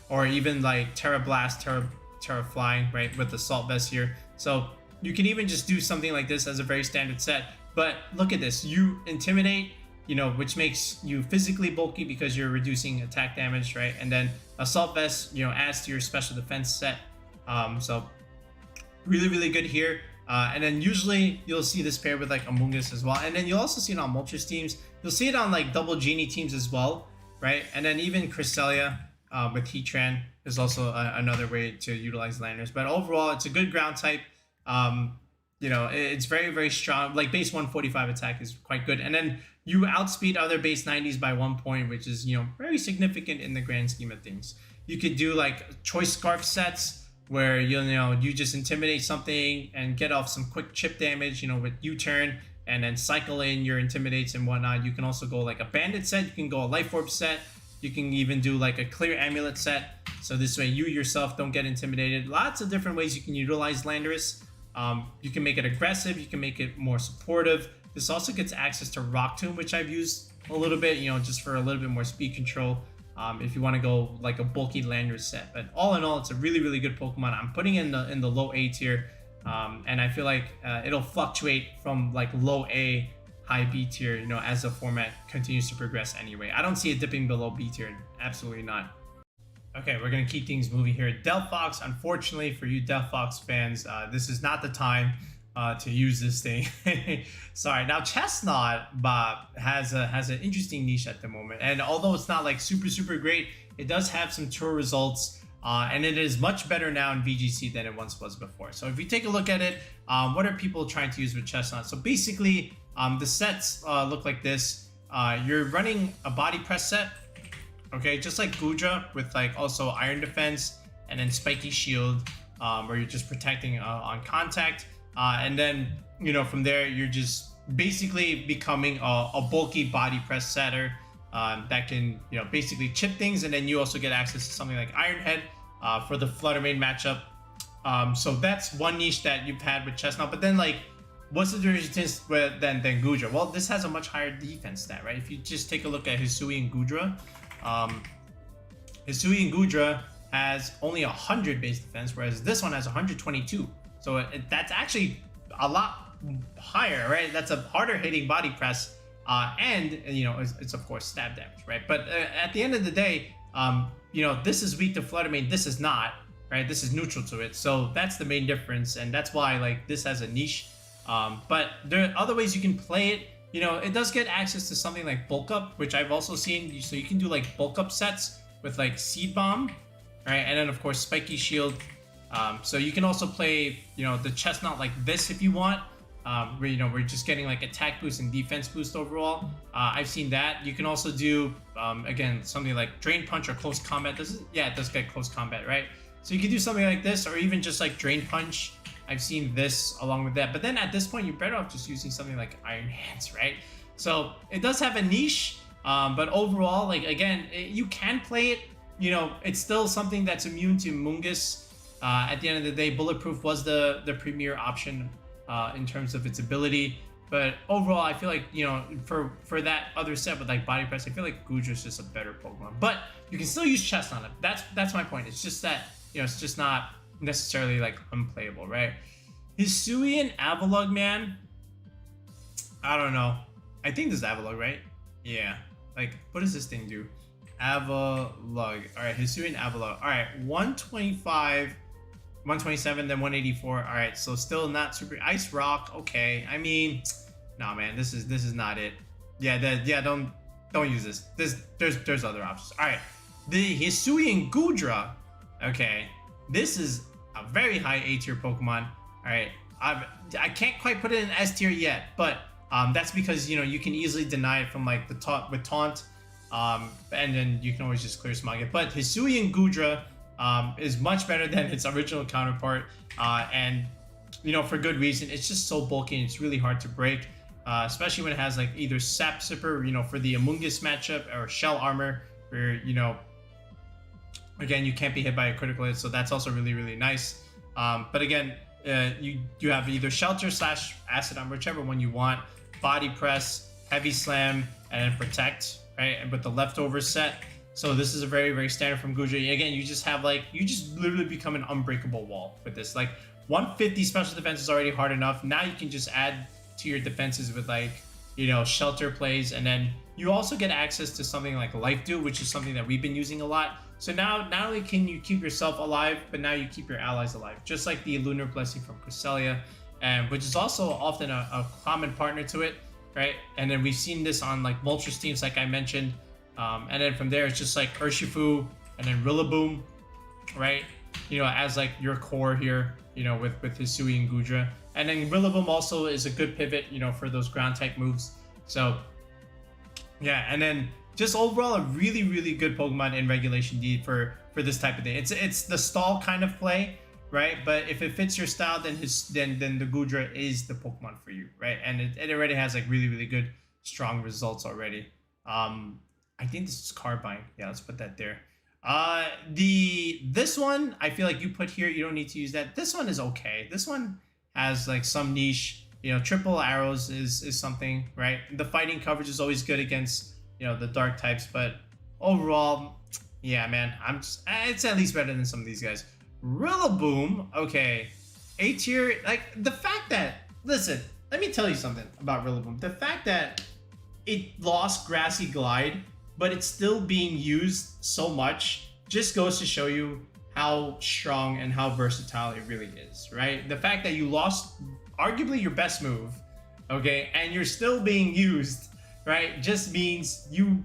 or even like Terra Blast, Terra Flying, right, with the Salt Vest here. So you can even just do something like this as a very standard set. But look at this, you Intimidate, you know, which makes you physically bulky because you're reducing attack damage, right? And then Assault Vest, you know, adds to your special defense set. So really, really good here. And then usually you'll see this paired with like Amoonguss as well. And then you'll also see it on Moltres teams. You'll see it on like double Genie teams as well, right? And then even Cresselia with Heatran is also another way to utilize Landers. But overall, it's a good ground type. You know, it's very, very strong. Like base 145 attack is quite good. And then you outspeed other base 90s by 1 point, which is, you know, very significant in the grand scheme of things. You could do like Choice Scarf sets where, you know, you just intimidate something and get off some quick chip damage, you know, with U-Turn, and then cycle in your intimidates and whatnot. You can also go like a Bandit set. You can go a Life Orb set. You can even do like a Clear Amulet set. So this way you yourself don't get intimidated. Lots of different ways you can utilize Landorus. You can make it aggressive. You can make it more supportive. This also gets access to Rock Tomb, which I've used a little bit, you know, just for a little bit more speed control. If you want to go like a bulky Landorus set. But all in all, it's a really, really good Pokemon. I'm putting it in the low A tier. And I feel like it'll fluctuate from like low A, high B tier, you know, as the format continues to progress anyway. I don't see it dipping below B tier. Absolutely not. Okay, we're going to keep things moving here. Delphox, unfortunately for you Delphox fans, this is not the time to use this thing. Sorry. Now Chestnut has an interesting niche at the moment, and although it's not like super great, it does have some tour results, and it is much better now in VGC than it once was before. So if you take a look at it, what are people trying to use with Chestnut? So basically, the sets look like this. You're running a body press set, okay, just like Gudra, with like also Iron Defense and then Spiky Shield, where you're just protecting on contact. And then, you know, from there, you're just basically becoming a bulky body press setter that can, you know, basically chip things. And then you also get access to something like Iron Head for the Flutter Mane matchup. So that's one niche that you've had with Chestnut. But then, like, what's the difference than Gudra? Well, this has a much higher defense stat, right? If you just take a look at Hisui and Gudra, Hisui and Gudra has only 100 base defense, whereas this one has 122. So that's actually a lot higher, right? That's a harder hitting body press, and you know, it's of course stab damage, right? But at the end of the day, you know, this is weak to Flutter Mane, this is not, right? This is neutral to it. So that's the main difference, and that's why like this has a niche. But there are other ways you can play it. You know, it does get access to something like Bulk Up, which I've also seen. So you can do like Bulk Up sets with like Seed Bomb, right? And then of course Spiky Shield. So you can also play, you know, the Chestnut like this if you want, where, you know, we're just getting like attack boost and defense boost overall. I've seen that. You can also do, again, something like Drain Punch or Close Combat. Yeah, it does get Close Combat, right? So you can do something like this, or even just like Drain Punch. I've seen this along with that. But then at this point, you're better off just using something like Iron Hands, right? So it does have a niche, but overall, like, again, you can play it. You know, it's still something that's immune to Mungus. At the end of the day, Bulletproof was the premier option in terms of its ability. But overall, I feel like, you know, for that other set with like Body Press, I feel like Gudra's just a better Pokemon. But you can still use Chest on it. That's my point. It's just that, you know, it's just not necessarily like unplayable, right? Hisuian Avalugg, man. I don't know. I think this is Avalugg, right? Yeah. Like, what does this thing do? Avalugg. All right, Hisuian Avalugg. All right, 125, 127, then 184. All right, so still not super. Ice Rock. Okay. I mean, nah, man. This is not it. Yeah. Don't use this. There's other options. All right, the Hisuian Gudra. Okay, this is a very high A tier Pokemon. All right, I can't quite put it in S tier yet, but that's because, you know, you can easily deny it from like the taunt with taunt, and then you can always just clear smog it. But Hisuian Gudra is much better than its original counterpart, and, you know, for good reason. It's just so bulky and it's really hard to break, especially when it has like either Sap Sipper, you know, for the Amoonguss matchup, or Shell Armor, where, you know, again, you can't be hit by a critical hit, so that's also really, really nice. But again, you have either Shelter slash Acid Arm, whichever one you want, Body Press, Heavy Slam, and then Protect, right? And with the leftover set. So this is a very, very standard from Guja. Again, you just have like, you just literally become an unbreakable wall with this. Like 150 special defense is already hard enough. Now you can just add to your defenses with like, you know, Shelter plays, and then you also get access to something like Life Dew, which is something that we've been using a lot. So now, not only can you keep yourself alive, but now you keep your allies alive, just like the Lunar Blessing from Cresselia, and which is also often a common partner to it, right? And then we've seen this on like Moltres teams, like I mentioned. And then from there, it's just like Urshifu and then Rillaboom, right? You know, as like your core here, you know, with Hisui and Gudra. And then Rillaboom also is a good pivot, you know, for those ground type moves. So, yeah, and then just overall a really, really good Pokemon in Regulation D for this type of thing. It's the stall kind of play, right? But if it fits your style, then then the Gudra is the Pokemon for you, right? And it already has like really, really good, strong results already. I think this is Carbine. Yeah, let's put that there. This one, I feel like you put here, you don't need to use that. This one is okay. This one has like some niche, you know, triple arrows is something, right? The fighting coverage is always good against, you know, the dark types, but overall, yeah, man, it's at least better than some of these guys. Rillaboom, okay. A tier, like the fact that, listen, let me tell you something about Rillaboom. The fact that it lost Grassy Glide, but it's still being used so much, just goes to show you how strong and how versatile it really is, right? The fact that you lost arguably your best move, okay, and you're still being used, right, just means you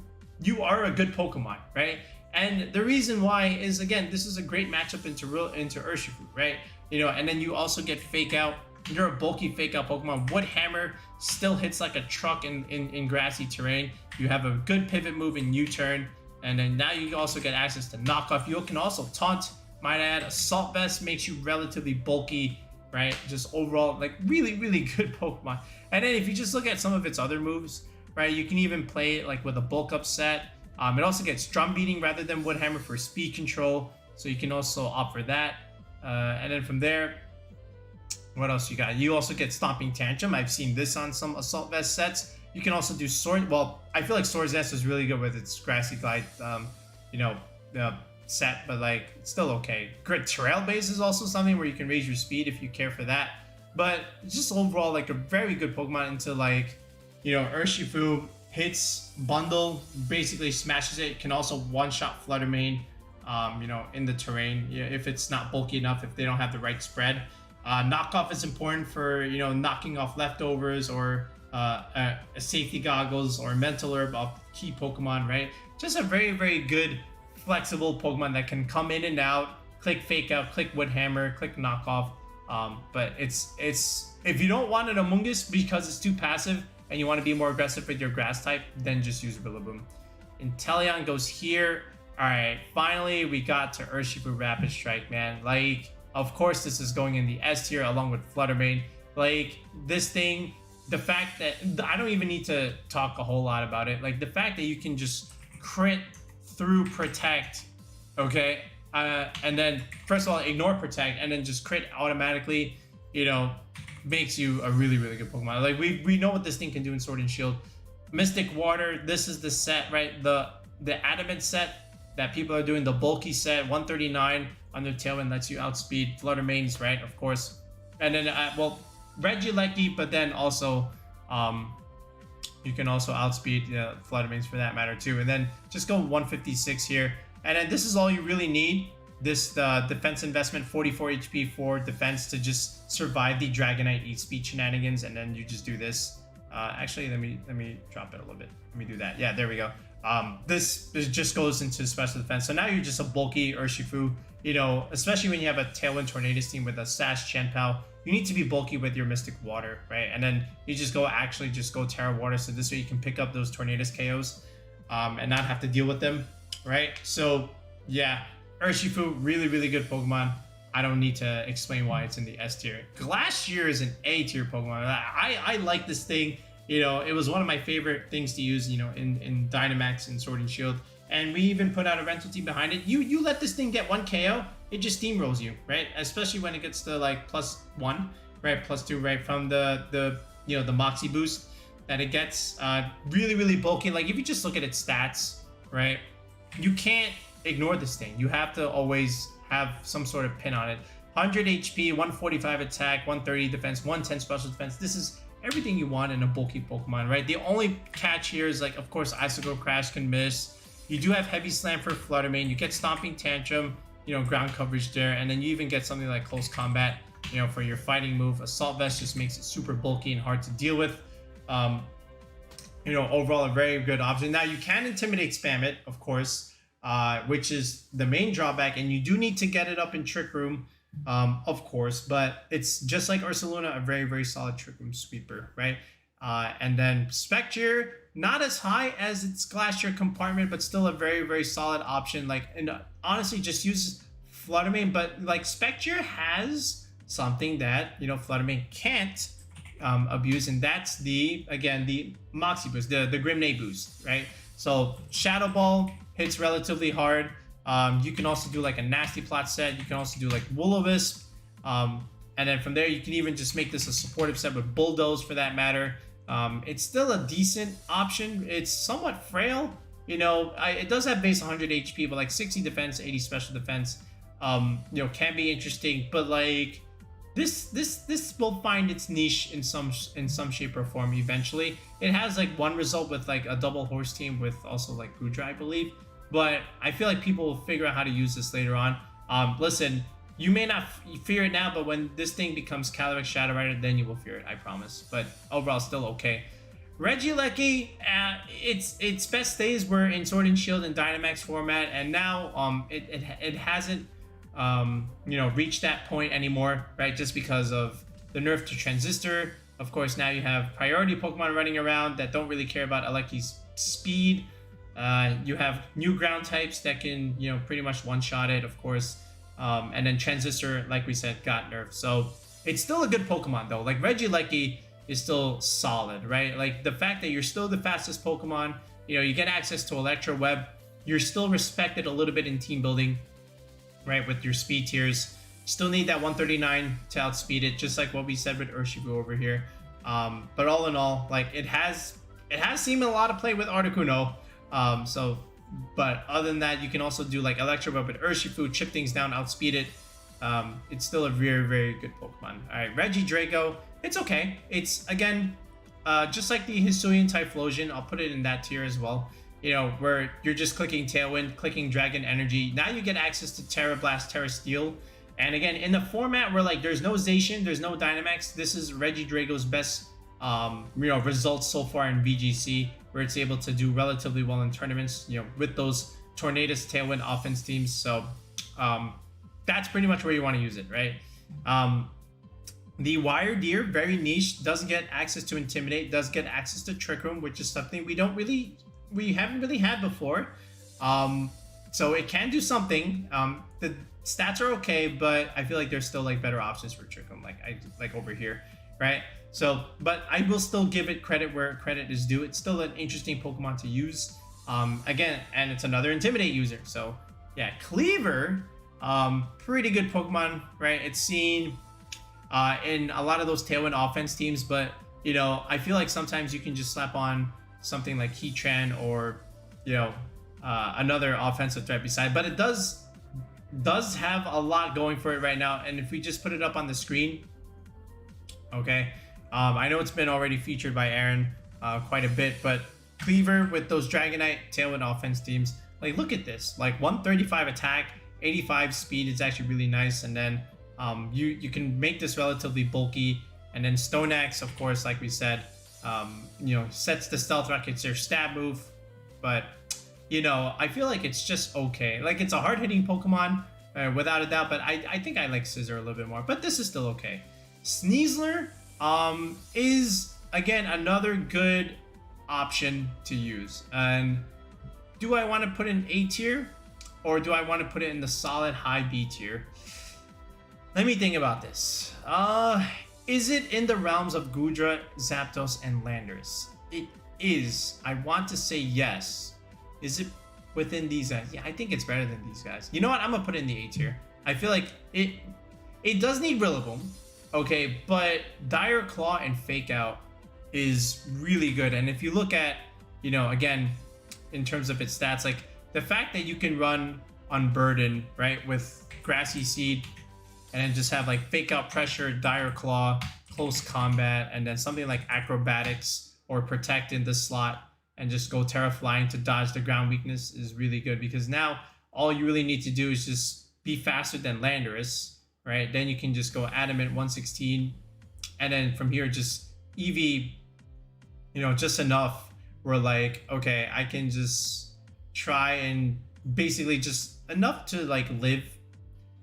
are a good Pokemon, right? And the reason why is, again, this is a great matchup into Urshifu, right? You know, and then you also get Fake Out. You're a bulky Fake Out Pokemon. Wood Hammer still hits like a truck in grassy terrain. You have a good pivot move in U-turn, and then now you also get access to Knockoff. You can also Taunt, might add. Assault Vest makes you relatively bulky, right? Just overall, like really, really good Pokemon. And then if you just look at some of its other moves, right, you can even play it like with a bulk up set. It also gets Drum Beating rather than Wood Hammer for speed control, so you can also opt for that. And then from there, what else you got? You also get Stomping Tantrum. I've seen this on some Assault Vest sets. You can also do Sword. Well, I feel like Swords Nest is really good with its Grassy Glide, you know, set, but like it's still okay. Grit Trail Base is also something where you can raise your speed if you care for that. But just overall, like a very good Pokemon into like, you know, Urshifu hits Bundle, basically smashes it. Can also one-shot Flutter Mane, you know, in the terrain, you know, if it's not bulky enough, if they don't have the right spread. Knockoff is important for, you know, knocking off leftovers or a safety goggles or mental herb off key Pokemon, right? Just a very, very good flexible Pokemon that can come in and out, click Fake Out, click Wood Hammer, click Knockoff. But it's if you don't want an Amoonguss because it's too passive and you want to be more aggressive with your grass type, then just use Rillaboom. Inteleon goes here. All right, finally we got to Urshifu Rapid Strike, man. Like, of course this is going in the S tier along with Flutter Mane. Like, this thing, the fact that I don't even need to talk a whole lot about it. Like, the fact that you can just crit through Protect, okay? And then, first of all, ignore Protect, and then just crit automatically, you know, makes you a really, really good Pokemon. Like, we know what this thing can do in Sword and Shield. Mystic Water, this is the set, right? The Adamant set that people are doing, the bulky set, 139 under Tailwind lets you outspeed Flutter Manes, right? Of course. And then, well, Regieleki, but then also, you can also outspeed Flutter Manes for that matter too. And then just go 156 here. And then this is all you really need. This defense investment, 44 HP for defense to just survive the Dragonite Eat Speed shenanigans. And then you just do this. Actually, let me drop it a little bit. Let me do that. Yeah, there we go. This just goes into special defense. So now you're just a bulky Urshifu. You know, especially when you have a Tailwind Tornadus team with a Sash Chien-Pao, you need to be bulky with your Mystic Water, right? And then you just go Terra Water, so this way you can pick up those Tornadus KOs and not have to deal with them, right? So yeah, Urshifu, really, really good Pokemon. I don't need to explain why it's in the S tier. Glacier is an A tier Pokemon. I like this thing. You know, it was one of my favorite things to use, you know, in Dynamax and Sword and Shield. and we even put out a rental team behind it. You let this thing get 1 KO, it just steamrolls you, right? Especially when it gets to like +1, right? +2, right? From the you know, the Moxie boost that it gets. Really bulky. Like if you just look at its stats, right? You can't ignore this thing. You have to always have some sort of pin on it. 100 HP, 145 attack, 130 defense, 110 special defense. This is everything you want in a bulky Pokemon, right? The only catch here is, like, of course, Icicle Crash can miss. You do have Heavy Slam for Flutter Mane. You get Stomping Tantrum, you know, ground coverage there. And then you even get something like Close Combat, you know, for your fighting move. Assault Vest just makes it super bulky and hard to deal with. You know, overall, a very good option. Now, you can Intimidate spam it, of course, which is the main drawback. And you do need to get it up in Trick Room, of course. But it's just like Ursaluna, a very solid Trick Room sweeper, right? And then Spectre, not as high as its Glacier Compartment, but still a very solid option. Like, and honestly, just use Flutter Mane. But like, Spectre has something that, you know, Flutter Mane can't abuse, and that's the Moxie boost, the Grimnate boost, right? So Shadow Ball hits relatively hard. You can also do like a Nasty Plot set. You can also do like Will-O-Wisp, and then from there you can even just make this a supportive set with Bulldoze for that matter. It's still a decent option. It's somewhat frail, you know. It does have base 100 HP, but like 60 defense, 80 special defense, you know, can be interesting. But like this will find its niche in some shape or form eventually. It has like one result with like a double horse team with also like Goodra, I believe. But I feel like people will figure out how to use this later on. Listen, you may not fear it now, but when this thing becomes Calyrex Shadow Rider, then you will fear it, I promise. But overall, still okay. Regieleki, its best days were in Sword and Shield and Dynamax format, and now it hasn't you know, reached that point anymore, right? Just because of the nerf to Transistor. Of course, now you have priority Pokemon running around that don't really care about Aleki's speed. You have new ground types that can, you know, pretty much one-shot it, of course. And then Transistor, like we said, got nerfed. So it's still a good Pokemon, though. Like, Regieleki is still solid, right? Like, the fact that you're still the fastest Pokemon, you know, you get access to Electro Web, you're still respected a little bit in team building, right, with your speed tiers. Still need that 139 to outspeed it, just like what we said with Urshifu over here. But all in all, like, it has seen a lot of play with Articuno. But other than that, you can also do like Electro Web with Urshifu, chip things down, outspeed it. It's still a very good Pokemon. All right, Regidrago, it's okay. It's, again, just like the Hisuian Typhlosion, I'll put it in that tier as well. You know, where you're just clicking Tailwind, clicking Dragon Energy. Now you get access to Terra Blast, Terra Steel. And again, in the format where like there's no Zacian, there's no Dynamax, this is Regidrago's best you know, results so far in VGC, where it's able to do relatively well in tournaments, you know, with those Tornadus Tailwind offense teams. So that's pretty much where you want to use it, right? The Wire Deer, very niche, doesn't get access to Intimidate, does get access to Trick Room, which is something we haven't really had before. So it can do something. The stats are okay, but I feel like there's still like better options for Trick Room, like over here, right? So, but I will still give it credit where credit is due. It's still an interesting Pokemon to use. Again, and it's another Intimidate user. So yeah, Cleaver, pretty good Pokemon, right? It's seen in a lot of those Tailwind offense teams, but you know, I feel like sometimes you can just slap on something like Heatran or, you know, another offensive threat beside. But it does have a lot going for it right now. And if we just put it up on the screen, okay. I know it's been already featured by Aaron quite a bit, but Cleaver with those Dragonite Tailwind offense teams, like, look at this, like 135 attack, 85 speed. It's actually really nice. And then you can make this relatively bulky. And then Stoneaxe, of course, like we said, you know, sets the Stealth Rock. It's their stab move, but you know, I feel like it's just okay. Like, it's a hard-hitting Pokemon without a doubt, but I think I like Scissor a little bit more, but this is still okay. Sneasler is, again, another good option to use. And do I want to put in A tier, or do I want to put it in the solid high B tier? Let me think about this. Is it in the realms of Goodra, Zapdos, and Landorus? It is. I want to say yes. Is it within these guys. Yeah, I think it's better than these guys. You know what? I'm gonna put it in the A tier. I feel like it does need Rillaboom, okay, but Dire Claw and Fake Out is really good. And if you look at, you know, again, in terms of its stats, like the fact that you can run Unburden, right, with Grassy Seed, and then just have like Fake Out Pressure, Dire Claw, Close Combat, and then something like Acrobatics or Protect in the slot, and just go Terra Flying to dodge the ground weakness is really good, because now all you really need to do is just be faster than Landorus, right? Then you can just go Adamant 116, and then from here just EV, you know, just enough where like, okay, I can just try and basically just enough to like live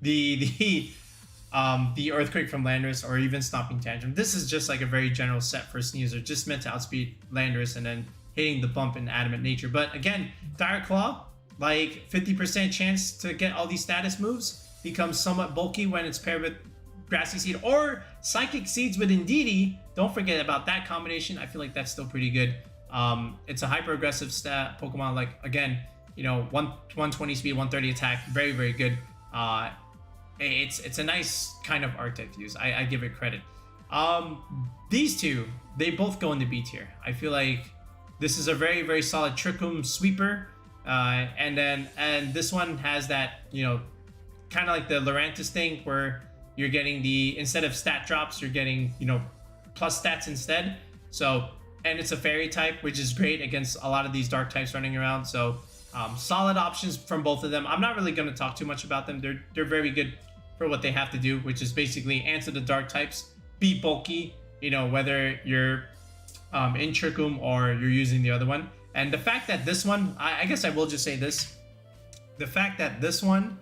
the Earthquake from Landorus, or even Stomping Tantrum. This is just like a very general set for Sneasel, just meant to outspeed Landorus and then hitting the bump in Adamant Nature. But again, Dire Claw, like 50% chance to get all these status moves, becomes somewhat bulky when it's paired with Grassy Seed or Psychic Seeds with Indeedee. Don't forget about that combination. I feel like that's still pretty good. It's a hyper aggressive stat Pokemon, like again, you know, 120 speed, 130 attack, very, very good. It's a nice kind of archetype to use. I give it credit. These two, they both go in the B tier. I feel like this is a very, very solid Trick Room sweeper. And this one has that, you know, kind of like the Lurantis thing where you're getting the, instead of stat drops, you're getting, you know, plus stats instead. So, and it's a fairy type, which is great against a lot of these dark types running around. So solid options from both of them. I'm not really going to talk too much about them. They're very good for what they have to do, which is basically answer the dark types, be bulky, you know, whether you're in Trick Room or you're using the other one. And the fact that this one, I guess I will just say this, the fact that this one,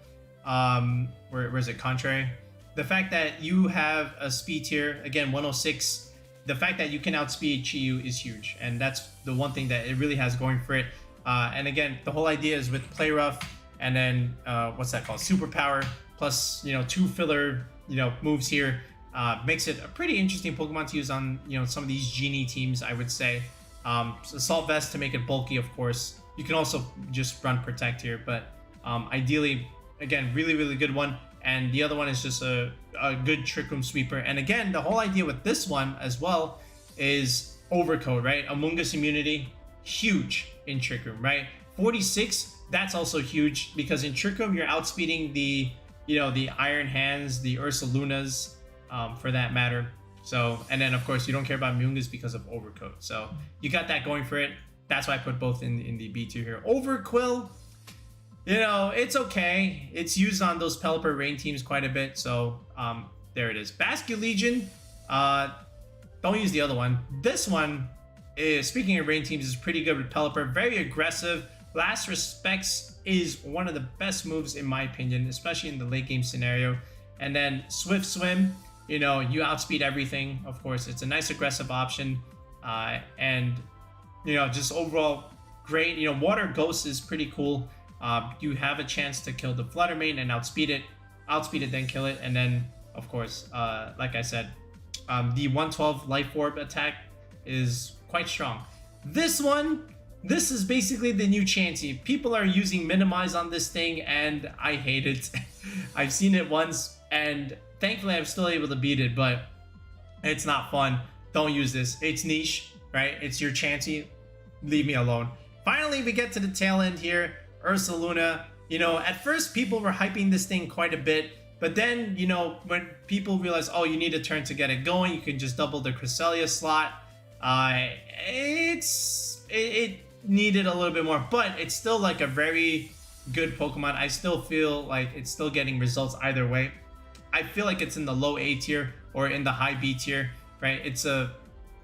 where is it, Contrary? The fact that you have a speed tier, again, 106, the fact that you can outspeed Chi-Yu is huge. And that's the one thing that it really has going for it. And again, the whole idea is with Play Rough and then, what's that called? Superpower, plus, you know, 2 filler, you know, moves here, makes it a pretty interesting Pokemon to use on, you know, some of these Genie teams, I would say. Assault Vest to make it bulky, of course. You can also just run Protect here, but ideally, again, really, really good one. And the other one is just a good Trick Room sweeper. And again, the whole idea with this one as well is Overcoat, right? Amoonguss immunity, huge in Trick Room, right? 46, that's also huge, because in Trick Room, you're outspeeding the, you know, the Iron Hands, the Ursalunas, for that matter. So, and then of course you don't care about Amoonguss because of Overcoat. So you got that going for it. That's why I put both in the B tier here. Overquill, you know, it's okay. It's used on those Pelipper Rain teams quite a bit. So there it is. Basculegion, don't use the other one. This one is, speaking of Rain teams, is pretty good with Pelipper. Very aggressive. Last Respects is one of the best moves in my opinion, especially in the late game scenario. And then Swift Swim, you know, you outspeed everything. Of course, it's a nice aggressive option. And, you know, just overall great. You know, Water Ghost is pretty cool. You have a chance to kill the Fluttermane and outspeed it, then kill it. And then, of course, like I said, the 112 Life Orb attack is quite strong. This one, this is basically the new Chansey. People are using Minimize on this thing, and I hate it. I've seen it once, and thankfully I'm still able to beat it, but it's not fun. Don't use this. It's niche, right? It's your Chansey. Leave me alone. Finally, we get to the tail end here. Ursaluna. You know, at first people were hyping this thing quite a bit, but then, you know, when people realize, oh, you need a turn to get it going, you can just double the Cresselia slot. It needed a little bit more, but it's still like a very good Pokemon. I still feel like it's still getting results either way. I feel like it's in the low A tier or in the high B tier, right? It's a,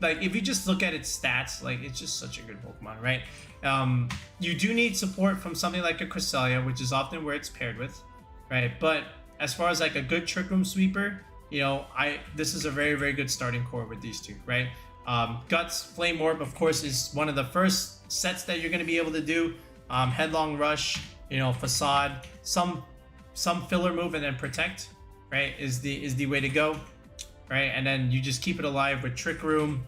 like, if you just look at its stats, like, it's just such a good Pokemon, right? You do need support from something like a Cresselia, which is often where it's paired with, right? But as far as like a good Trick Room sweeper, you know, this is a very, very good starting core with these two, right? Guts, Flame Orb, of course, is one of the first sets that you're going to be able to do. Headlong Rush, you know, Facade, some filler move, and then Protect, right, is the way to go, right? And then you just keep it alive with Trick Room,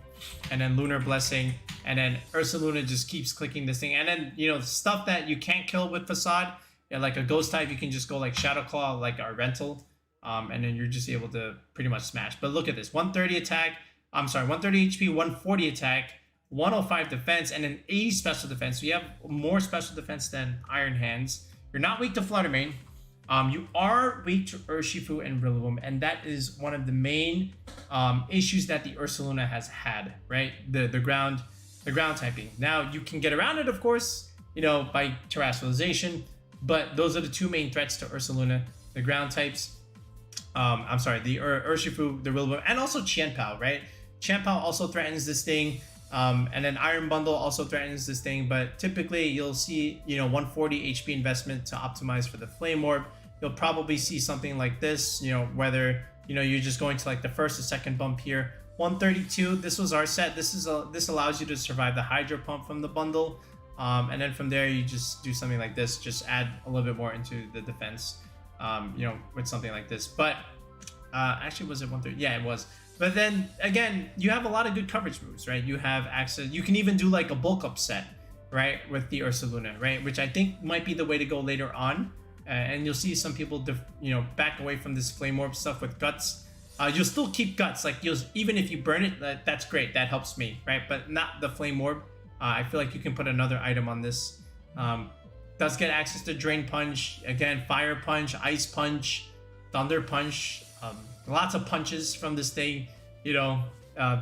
and then Lunar Blessing, and then Ursaluna just keeps clicking this thing. And then, you know, stuff that you can't kill with Facade, yeah, like a ghost type, you can just go like Shadow Claw, like our rental, and then you're just able to pretty much smash. But look at this, 130 attack, 130 HP, 140 attack, 105 defense, and then 80 special defense. So you have more special defense than Iron Hands. You're not weak to Fluttermane. You are weak to Urshifu and Rillaboom, and that is one of the main issues that the Ursaluna has had, right? The ground typing. Now you can get around it, of course, you know, by Terrestrialization, but those are the two main threats to Ursaluna: the ground types. The Urshifu, the Rillaboom, and also Qianpao, right? Qianpao also threatens this thing. And then Iron Bundle also threatens this thing, but typically you'll see, you know, 140 HP investment to optimize for the Flame Orb. You'll probably see something like this, you know, whether, you know, you're just going to like the first or second bump here. 132, this was our set. This allows you to survive the Hydro Pump from the bundle. And then from there, you just do something like this, just add a little bit more into the defense, you know, with something like this. But actually, was it 130? Yeah, it was. But then again, you have a lot of good coverage moves, right? You have access. You can even do like a bulk up set, right, with the Ursaluna, right? Which I think might be the way to go later on. And you'll see some people, you know, back away from this Flame Orb stuff with Guts. You'll still keep Guts, like even if you burn it, that's great. That helps me, right? But not the Flame Orb. I feel like you can put another item on this. Does get access to Drain Punch, again, Fire Punch, Ice Punch, Thunder Punch. Lots of punches from this thing, you know.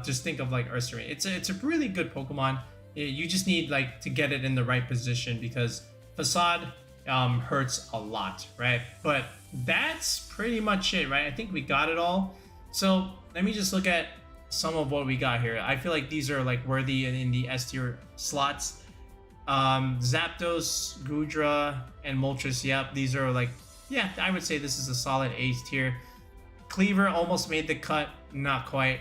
Just think of like Ursaring. It's a really good Pokemon. You just need like to get it in the right position, because Facade hurts a lot, right? But that's pretty much it, right? I think we got it all. So let me just look at some of what we got here. I feel like these are like worthy in the S tier slots. Zapdos, Goodra, and Moltres. Yep, these are like, yeah, I would say this is a solid A tier. Cleaver almost made the cut, not quite.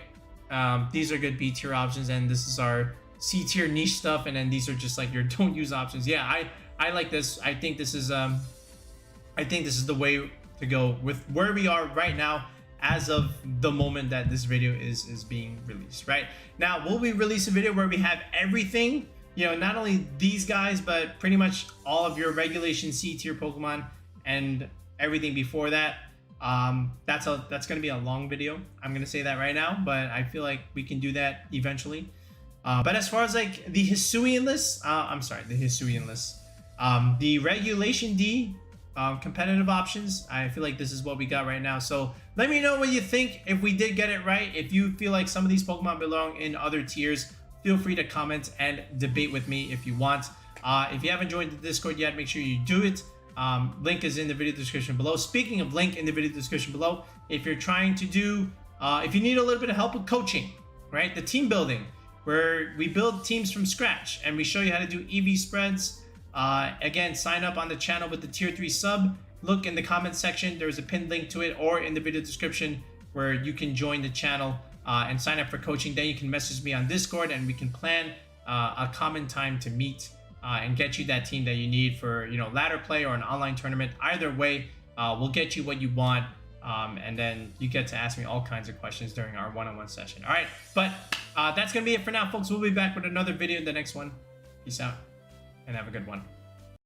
These are good B tier options, and this is our C tier niche stuff, and then these are just like your don't use options. Yeah, I like this. I think this is the way to go with where we are right now as of the moment that this video is being released. Right now, will we release a video where we have everything, you know, not only these guys, but pretty much all of your regulation C tier Pokemon and everything before that? That's gonna be a long video. I'm gonna say that right now, but I feel like we can do that eventually. But as far as like the Hisuian list, the regulation D competitive options, I feel like this is what we got right now. So let me know what you think, if we did get it right. If you feel like some of these Pokemon belong in other tiers, feel free to comment and debate with me if you want. If you haven't joined the Discord yet, make sure you do it. Link is in the video description below. Speaking of link in the video description below, if you're trying to do, if you need a little bit of help with coaching, right? The team building, where we build teams from scratch and we show you how to do EV spreads. Again, sign up on the channel with the tier 3 sub. Look in the comment section. There's a pinned link to it, or in the video description, where you can join the channel and sign up for coaching. Then you can message me on Discord and we can plan a common time to meet and get you that team that you need for, you know, ladder play or an online tournament. Either way, we'll get you what you want, and then you get to ask me all kinds of questions during our one-on-one session. All right, but that's gonna be it for now, folks. We'll be back with another video in the next one. Peace out and have a good one.